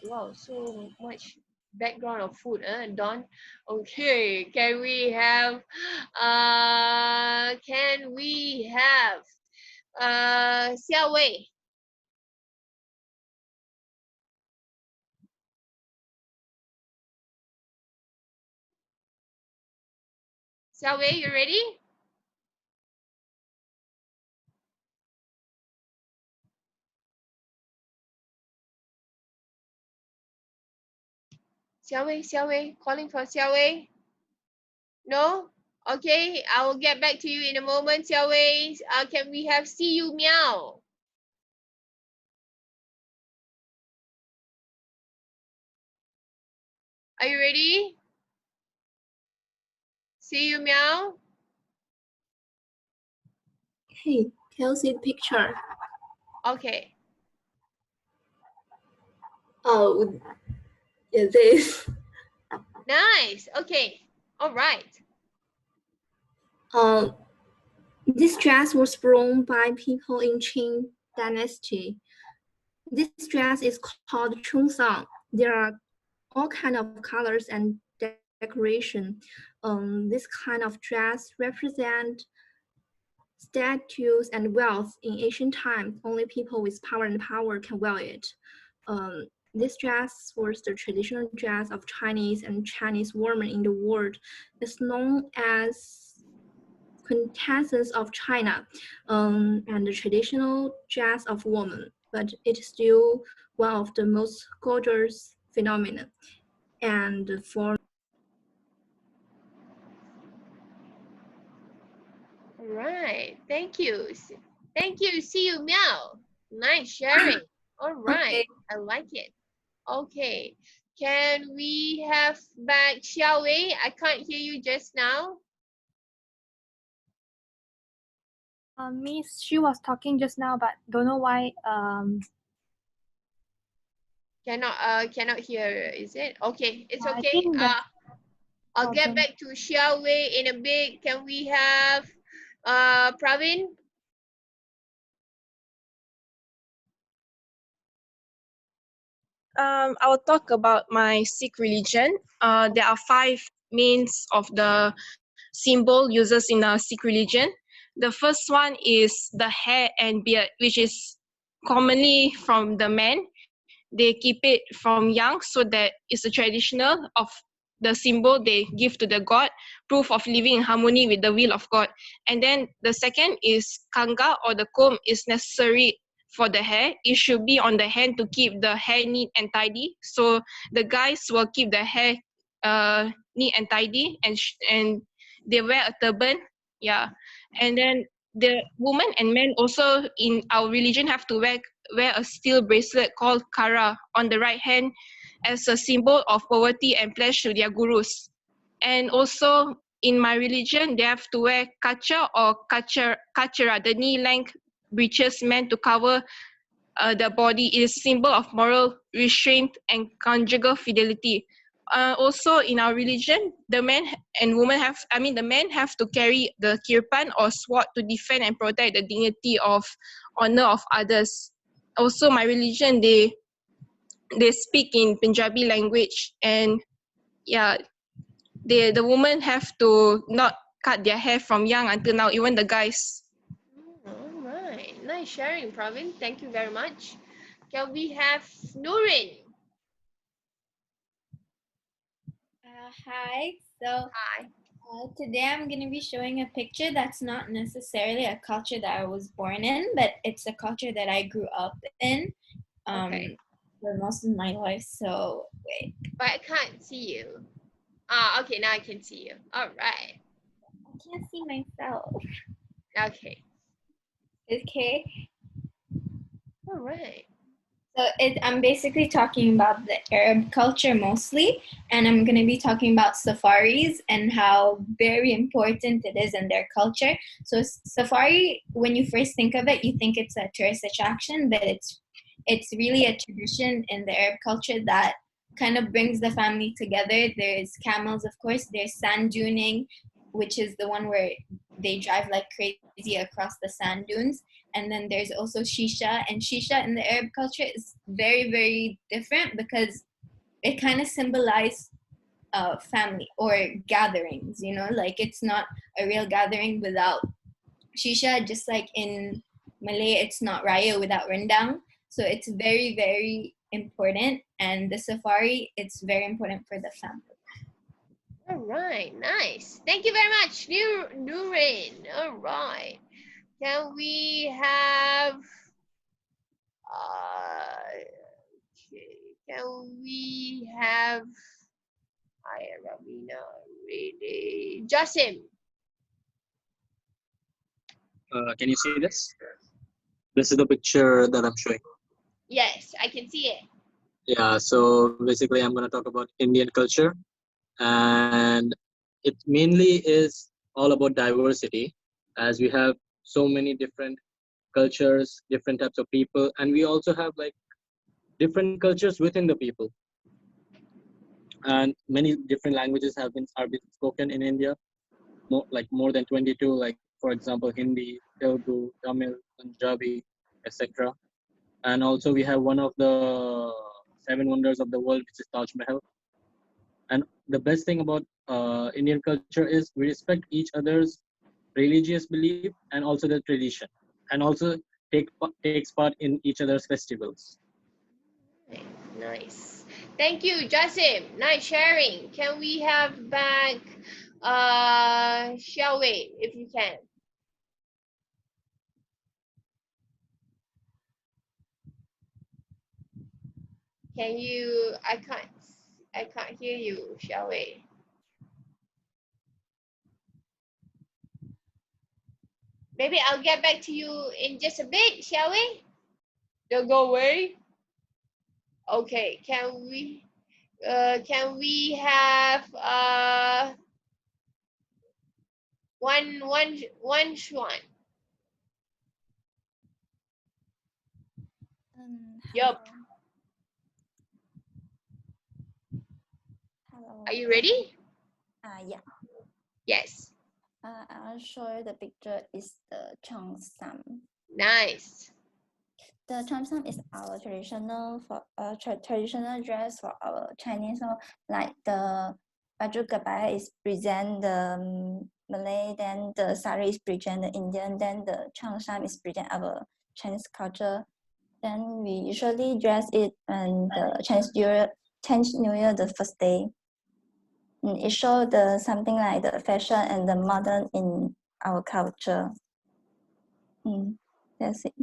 Wow, so much background of food, Don. Okay, can we have Xiao Wei? Xiao Wei, you ready? Xiao Wei, calling for Xiao Wei. No? Okay, I will get back to you in a moment, Xiao Wei. Can we have See You Meow? Are you ready? See You Meow? Hey, can you see the picture? Okay. Oh, yeah, this. Nice. Okay. All right. This dress was worn by people in Qing Dynasty. This dress is called Chungsang. There are all kinds of colors and decoration. This kind of dress represent status and wealth in ancient times. Only people with power can wear it. This dress was the traditional dress of Chinese and Chinese women in the world. It's known as quintessence of China and the traditional dress of women, but it's still one of the most gorgeous phenomena. And for All right. Thank you. Thank you. See You Meow. Nice sharing. All right. I like it. Okay. Can we have back Xiao Wei? I can't hear you just now. Miss, she was talking just now, but don't know why. Cannot hear. Is it okay? It's I okay. think that's I'll get back to Xiao Wei in a bit. Can we have Pravin? I will talk about my Sikh religion. There are 5 mains of the symbol uses in a Sikh religion. The first one is the hair and beard, which is commonly from the men. They keep it from young, so that it's a traditional of the symbol they give to the god, proof of living in harmony with the will of God. And then the second is kanga, or the comb, is necessary for the hair. It should be on the hand to keep the hair neat and tidy. So the guys will keep the hair neat and tidy, and they wear a turban. Yeah. And then the women and men also in our religion have to wear a steel bracelet called kara on the right hand, as a symbol of poverty and pledge to their gurus. And also in my religion, they have to wear kacha or kachara, the knee-length breeches meant to cover the body. It is symbol of moral restraint and conjugal fidelity. Also in our religion, the men have to carry the kirpan or sword to defend and protect the dignity of honor of others. Also, my religion, they speak in Punjabi language, and yeah, the women have to not cut their hair from young until now, even the guys. All right, nice sharing, Pravin. Thank you very much. Can we have Nurin? Hi. So today I'm going to be showing a picture that's not necessarily a culture that I was born in, but it's a culture that I grew up in for most of my life. So wait. But I can't see you. Okay, now I can see you. All right. I can't see myself. Okay. Okay. All right. So I'm basically talking about the Arab culture mostly, and I'm going to be talking about safaris and how very important it is in their culture. So safari, when you first think of it, you think it's a tourist attraction, but it's really a tradition in the Arab culture that kind of brings the family together. There's camels, of course. There's sand duning, which is the one where they drive like crazy across the sand dunes. And then there's also shisha, and shisha in the Arab culture is very, very different because it kind of symbolizes family or gatherings, you know, like it's not a real gathering without shisha, just like in Malay, it's not raya without rendang. So it's very, very important. And the safari, it's very important for the family. All right, nice. Thank you very much, Nurin. All right. Can we have can we have Ravina, really Jasim? Can you see this? This is the picture that I'm showing. Yes, I can see it. Yeah, so basically I'm going to talk about Indian culture, and it mainly is all about diversity, as we have so many different cultures, different types of people, and we also have like different cultures within the people. And many different languages are been spoken in India, more than 22, like for example Hindi, Telugu, Tamil, Punjabi, etc. And also we have one of the 7 wonders of the world, which is Taj Mahal. And the best thing about Indian culture is we respect each other's religious belief and also the tradition, and also takes part in each other's festivals. Nice. Thank you, Jasim. Nice sharing. Can we have back Xiaowei, if you can? Can you? I can't hear you, Xiaowei. Maybe I'll get back to you in just a bit, shall we? Don't go away. Okay, can we have one Shuan? Yup. Hello. Are you ready? Yeah. Yes. I'll show you the picture is the cheongsam. Nice. The cheongsam is our traditional dress for our Chinese. So like the baju kebaya is present the Malay, then the sari is present the Indian, then the cheongsam is present our Chinese culture. Then we usually dress it on the Chinese New Year, the first day. It shows something like the fashion and the modern in our culture. That's it.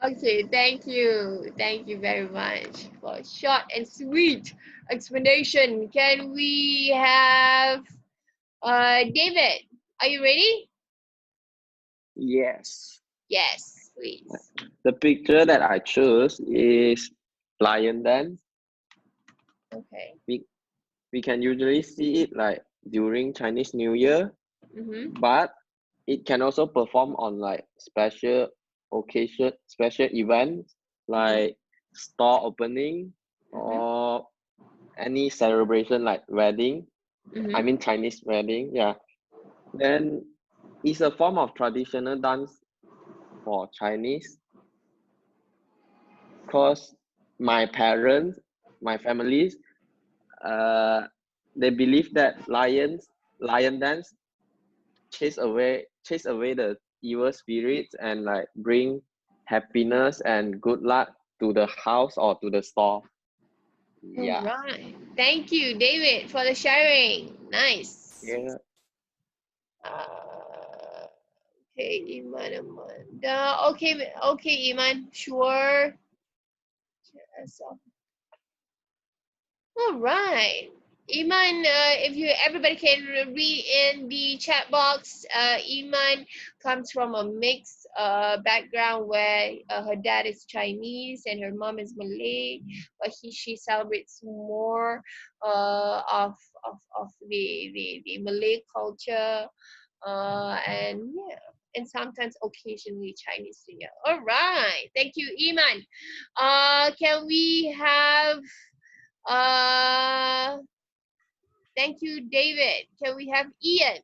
Okay, thank you. Thank you very much for a short and sweet explanation. Can we have David? Are you ready? Yes. Yes, please. The picture that I chose is lion dance. Okay. We can usually see it like during Chinese New Year, but it can also perform on like special occasion, special events like store opening or any celebration like wedding. I mean Chinese wedding, yeah. Then it's a form of traditional dance for Chinese, because my parents, my families, they believe that lion dance chase away the evil spirits and like bring happiness and good luck to the house or to the store. Yeah. All right. Thank you, David, for the sharing. Nice. Yeah. Okay, Iman, Amanda. Okay, Iman. Sure. All right. Iman, if everybody can read in the chat box, Iman comes from a mixed background where her dad is Chinese and her mom is Malay, but she celebrates more of the Malay culture, and yeah, and sometimes occasionally Chinese New Year. All right, thank you, Iman. Can we have thank you, David. Can we have Ian?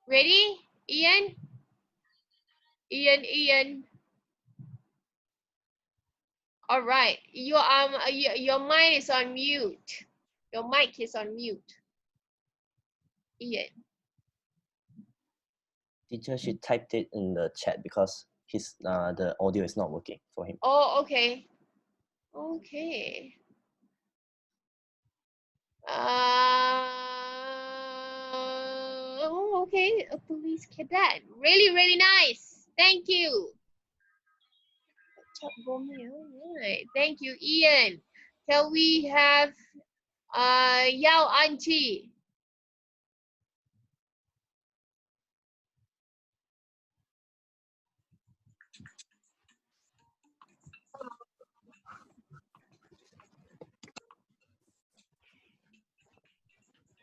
Ready, Ian? Ian. All right. Your mic is on mute. Your mic is on mute. Ian. Teacher should type it in the chat because his the audio is not working for him. Oh, okay. Okay. Oh, okay. A police cadet. Really, really nice. Thank you. All right. Thank you, Ian. Can we have Yao Auntie?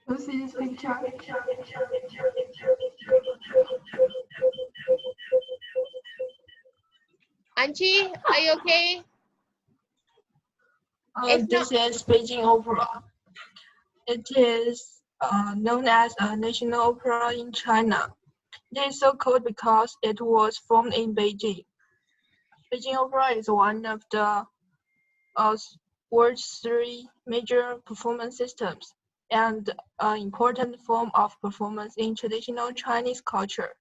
Let's see this picture. Auntie, are you okay? This is Beijing Opera. It is known as a national opera in China. It is so called because it was formed in Beijing. Beijing Opera is one of the world's 3 major performance systems and an important form of performance in traditional Chinese culture.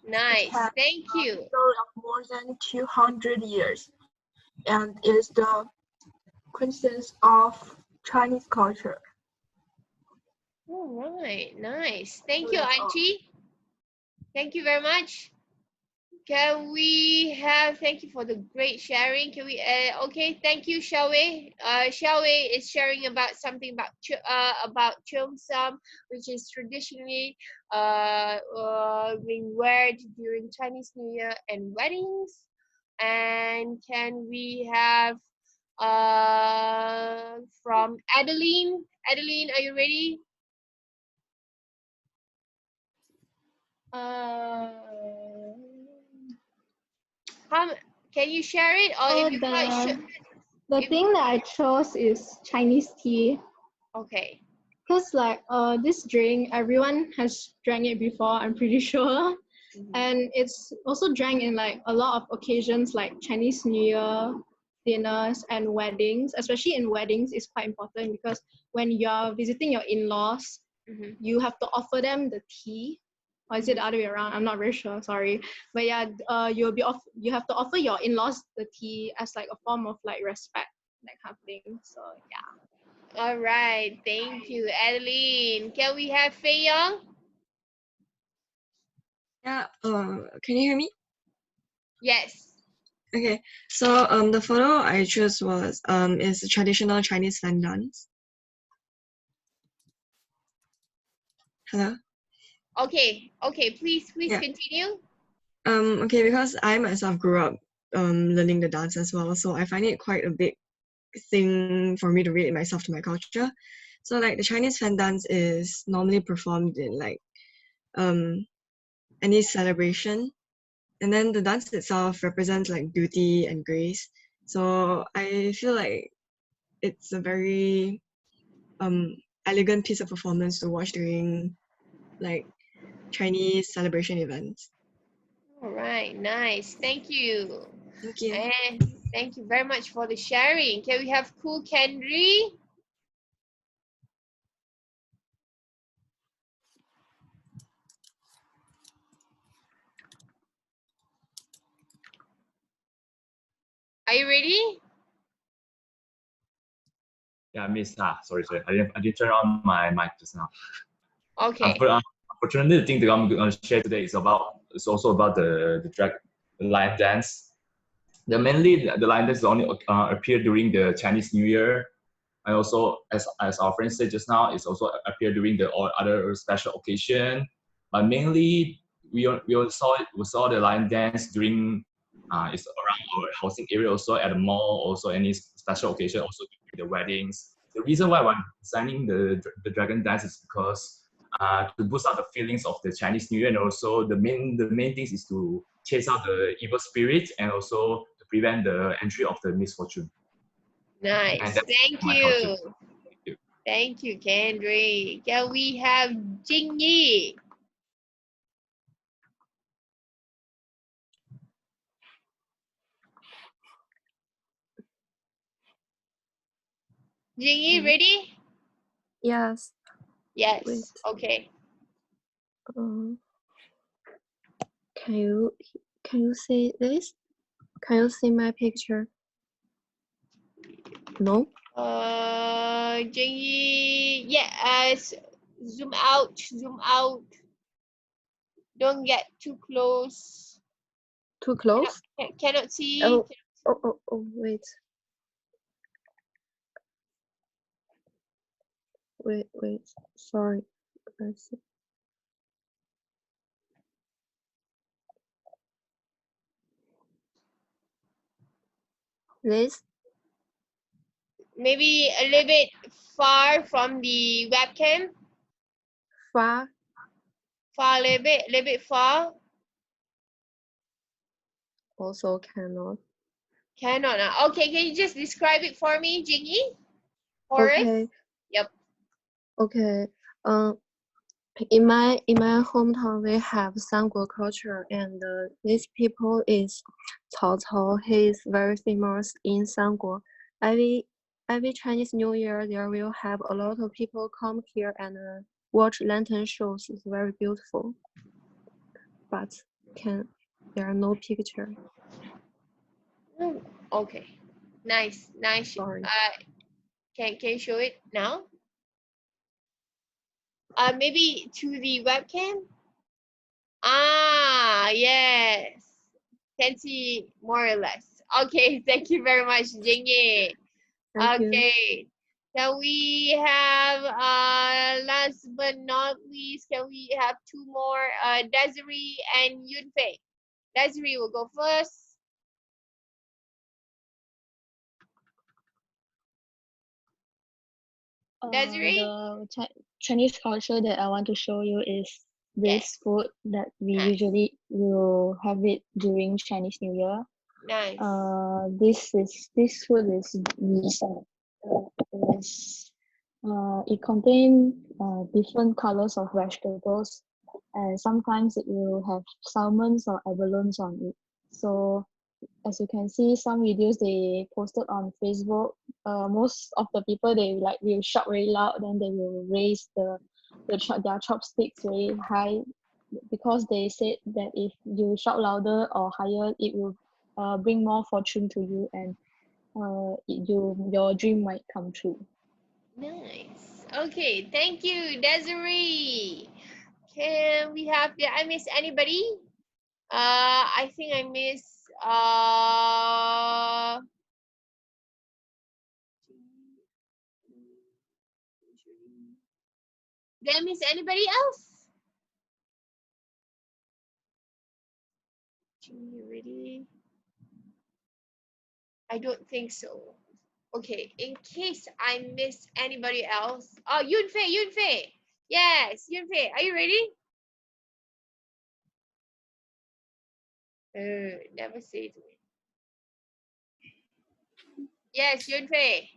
Nice, thank you. It has a story of more than 200 years and is the quintessence of Chinese culture. All right, nice. Thank you, Auntie. Thank you very much. Can we have, thank you for the great sharing. Can we, okay, thank you, Xiaowei. Xiaowei is sharing about something about Cheongsam, which is traditionally being worn during Chinese New Year and weddings. And can we have from Adeline? Adeline, are you ready? Can you share it, or if you can't share? The thing that I chose is Chinese tea. Okay. Because like this drink, everyone has drank it before, I'm pretty sure. And it's also drank in like a lot of occasions like Chinese New Year, dinners, and weddings. Especially in weddings, it's quite important because when you're visiting your in-laws, you have to offer them the tea. Or is it the other way around? I'm not very sure, sorry. But yeah, you have to offer your in-laws the tea as like a form of like respect, that kind of thing. So yeah. All right, thank you, Adeline. Can we have Fei Young? Yeah, can you hear me? Yes. Okay, so the photo I chose was is traditional Chinese fan dance. Hello. Okay, please Yeah. continue. Okay, because I myself grew up learning the dance as well, so I find it quite a big thing for me to relate myself to my culture. So like the Chinese fan dance is normally performed in like any celebration, and then the dance itself represents like beauty and grace. So I feel like it's a very elegant piece of performance to watch during like Chinese celebration events. All right, nice. Thank you. Thank you. And thank you very much for the sharing. Can we have Cool Kendry? Are you ready? Yeah, Miss. Sorry. I didn't turn on my mic just now. Okay. Unfortunately, the thing that I'm going to share today is also about the lion dance. Mainly the lion dance only appear during the Chinese New Year, and also as our friend said just now, it's also appear during the other special occasion. But mainly we saw the lion dance during it's around our housing area, also at the mall, also any special occasion, also during the weddings. The reason why I'm designing the dragon dance is because to boost out the feelings of the Chinese New Year, and also the main things is to chase out the evil spirit and also to prevent the entry of the misfortune. Nice. Thank you. Thank you, Kendry. Can we have Jingyi? Jingyi, ready? Yes. Yes. Wait. Okay. Can you see this? Can you see my picture? No. Jingyi, yeah. Zoom out. Zoom out. Don't get too close. Too close? Cannot see. Oh, wait. Wait. Sorry. Let's see. This? Maybe a little bit far from the webcam. Far? Far, a little bit far. Also cannot. Cannot. Okay, can you just describe it for me, Jingyi? Okay. Yep. Okay. In my hometown, we have Sanguo culture, and these people is Cao Cao. He is very famous in Sanguo. Every Chinese New Year, there will have a lot of people come here and watch lantern shows. It's very beautiful, but there are no picture. Okay. Nice. Sorry. Can you show it now? Maybe to the webcam. Yes. Can see more or less. Okay, thank you very much, Jingyi. Okay. Can we have last but not least, can we have two more, Desiree and Yunfei? Desiree will go first. Desiree? The Chinese culture that I want to show you is this food that we usually will have it during Chinese New Year. Nice. This food is it contains different colors of vegetables, and sometimes it will have salmons or abalones on it. So as you can see, some videos they posted on Facebook, most of the people they will shout very loud, then they will raise their chopsticks very high, because they said that if you shout louder or higher, it will bring more fortune to you, and your dream might come true. Nice. Okay, thank you, Desiree. Can we have, did I miss anybody? I think I miss did I miss anybody else? you ready? I don't think so. Okay, in case I miss anybody else. Oh, Yunfei. Yes, Yunfei, are you ready? Never say to me. Yes, Yunfei.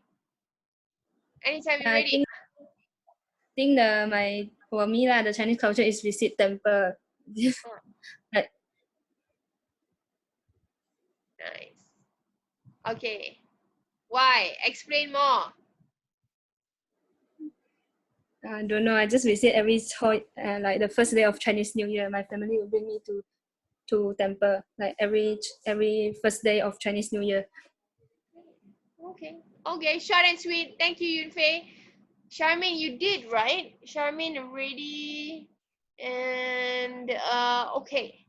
Anytime you're ready. I think for me the Chinese culture is visit temple. Like, nice. Okay. Why? Explain more. I don't know. I just visit every like the first day of Chinese New Year. My family will bring me to temple like every first day of Chinese New Year. Okay. Okay. Short and sweet. Thank you, Yunfei. Charmaine, you did right. Charmaine ready. And okay.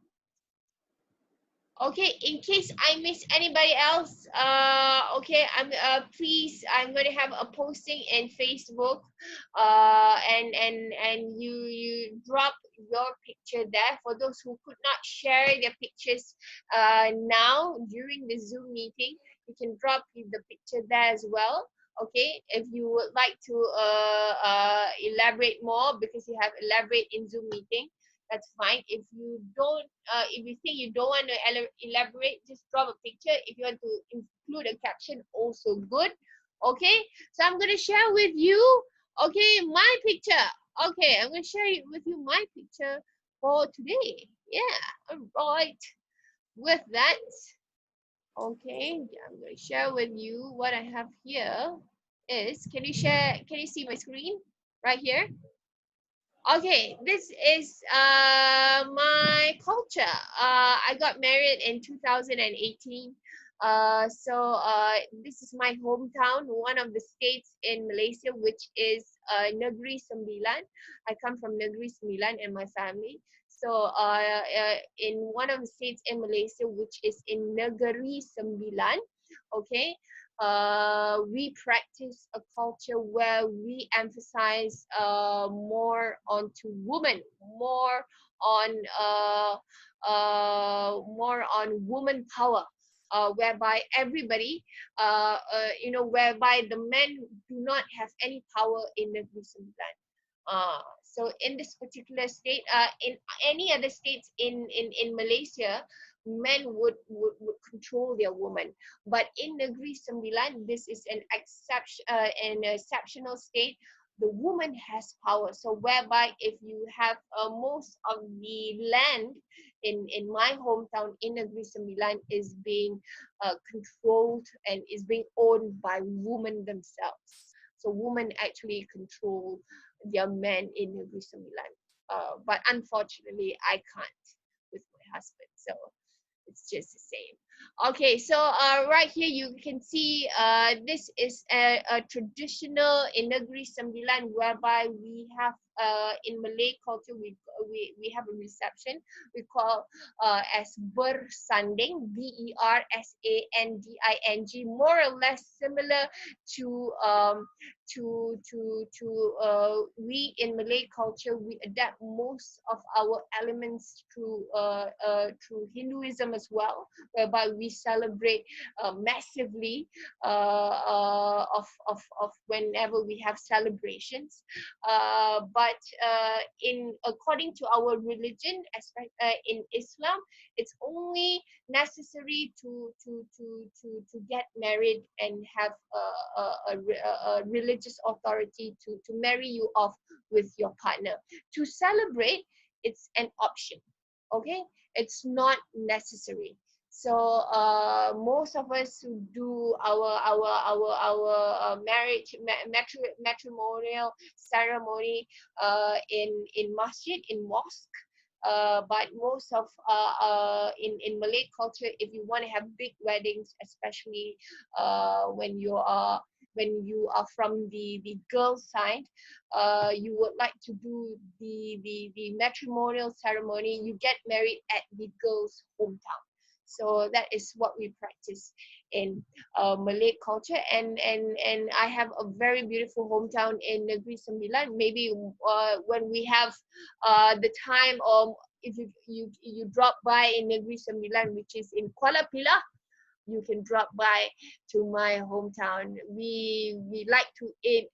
Okay, in case I miss anybody else, okay, please, I'm going to have a posting in Facebook, and you drop your picture there for those who could not share their pictures now during the Zoom meeting. You can drop the picture there as well. Okay, if you would like to elaborate more because you have elaborate in Zoom meeting, that's fine. If you don't, if you think you don't want to elaborate, just drop a picture. If you want to include a caption, also good. Okay, so I'm going to share with you, okay, my picture. Okay, I'm going to share with you my picture for today. Yeah, all right. With that, okay, I'm going to share with you what I have here is, can you see my screen right here? Okay, this is my culture. I got married in 2018. This is my hometown, one of the states in Malaysia, which is Negeri Sembilan. I come from Negeri Sembilan and my family. So in one of the states in Malaysia, which is in Negeri Sembilan, okay, we practice a culture where we emphasize more onto women, more on woman power, whereby everybody, whereby the men do not have any power in Negeri Sembilan. So in this particular state, in any other states in Malaysia, men would control their woman. But in Negeri Sembilan, this is an exceptional state. The woman has power. So whereby if you have most of the land in my hometown in Negeri Sembilan is being controlled and is being owned by women themselves. So women actually control their men in Negeri Sembilan. But unfortunately, I can't with my husband. So it's just the same. Okay, so right here you can see this is a traditional in Negeri Sembilan, whereby we have in Malay culture we have a reception we call as bersanding, BERSANDING, more or less similar to we in Malay culture we adapt most of our elements through Hinduism as well, whereby we celebrate massively of whenever we have celebrations. But according to our religion, in Islam, it's only necessary to get married and have a religious authority to marry you off with your partner. To celebrate, it's an option. Okay, it's not necessary. So most of us who do our marriage matrimonial ceremony in masjid, in mosque. But most of in Malay culture, if you want to have big weddings, especially when you are from the girl side, you would like to do the matrimonial ceremony. You get married at the girl's hometown. So that is what we practice in Malay culture, and I have a very beautiful hometown in Negeri Sembilan. Maybe when we have the time, or if you drop by in Negeri Sembilan, which is in Kuala Pilah, you can drop by to my hometown. We like to eat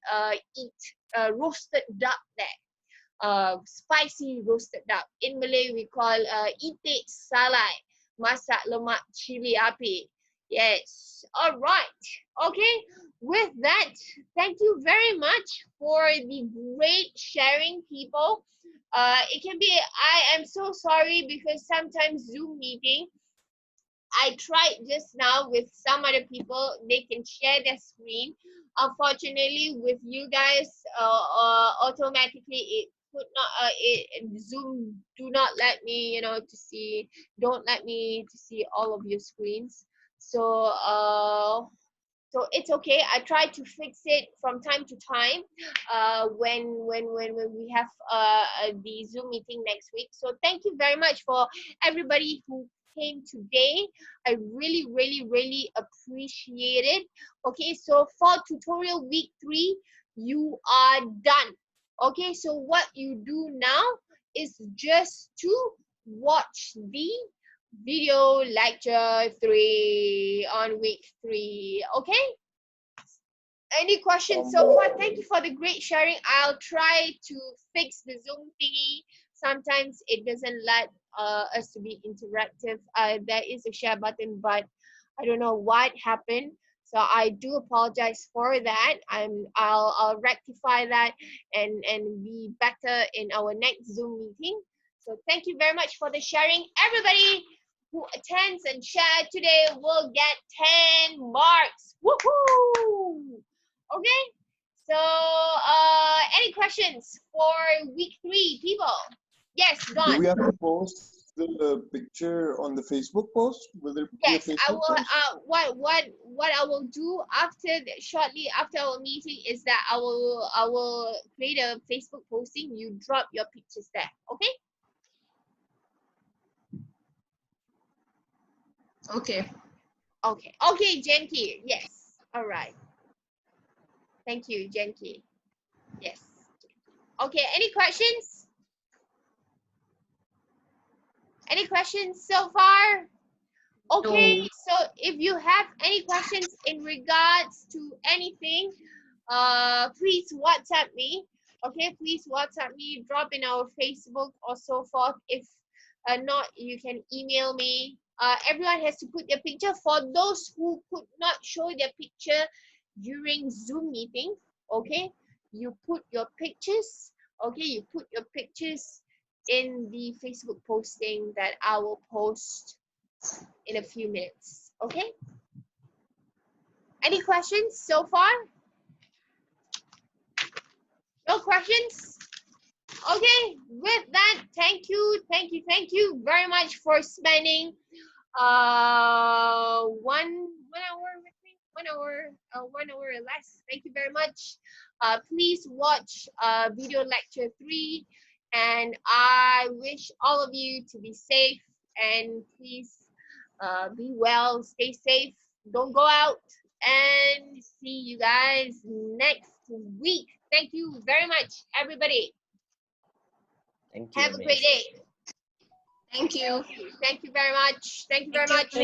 roasted duck there. Spicy roasted duck. In Malay, we call itik salai, masak lemak cili api. Yes. All right. Okay. With that, thank you very much for the great sharing, people. It can be, I am so sorry because sometimes Zoom meeting, I tried just now with some other people, they can share their screen. Unfortunately, with you guys, automatically it could not. Zoom do not let me, to see. Don't let me to see all of your screens. So, so it's okay. I try to fix it from time to time. When we have the Zoom meeting next week. So thank you very much for everybody who came today. I really, really, really appreciate it. Okay, so for tutorial week 3, you are done. Okay, so what you do now is just to watch the video lecture 3 on week 3. Okay, any questions so far? Thank you for the great sharing. I'll try to fix the Zoom thingy. Sometimes it doesn't let us to be interactive. There is a share button, but I don't know what happened. So I do apologize for that. I'll rectify that and be better in our next Zoom meeting. So thank you very much for the sharing. Everybody who attends and shares today will get 10 marks. Woohoo! Okay. So any questions for week 3, people? Yes, Don. Do we have to post the picture on the Facebook post? Will there be a Facebook I will. post? What I will do shortly after our meeting is that I will create a Facebook posting. You drop your pictures there. Okay. Okay, Genki. Yes. All right. Thank you, Genki. Yes. Okay. Any questions? Any questions so far? Okay, no. So if you have any questions in regards to anything, please WhatsApp me. Okay, please WhatsApp me, drop in our Facebook or so forth. If not, you can email me. Everyone has to put their picture. For those who could not show their picture during Zoom meeting, okay, you put your pictures. Okay, you put your pictures in the Facebook posting that I will post in a few minutes. Okay? Any questions so far? No questions? Okay, with that, thank you very much for spending 1 hour with me. 1 hour, 1 hour or less. Thank you very much. Please watch video lecture 3. And I wish all of you to be safe, and please be well, stay safe, don't go out, and see you guys next week. Thank you very much, everybody. Thank you. Have a great day. Thank you. Thank you very much. Thank you very much.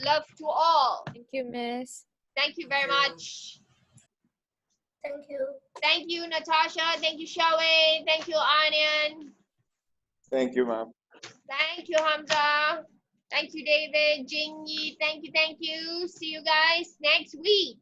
Love to all. Thank you, Miss. Thank you very much. Thank you. Thank you, Natasha. Thank you, Shawe. Thank you, Anyan. Thank you, ma'am. Thank you, Hamza. Thank you, David, Jingyi. Thank you. See you guys next week.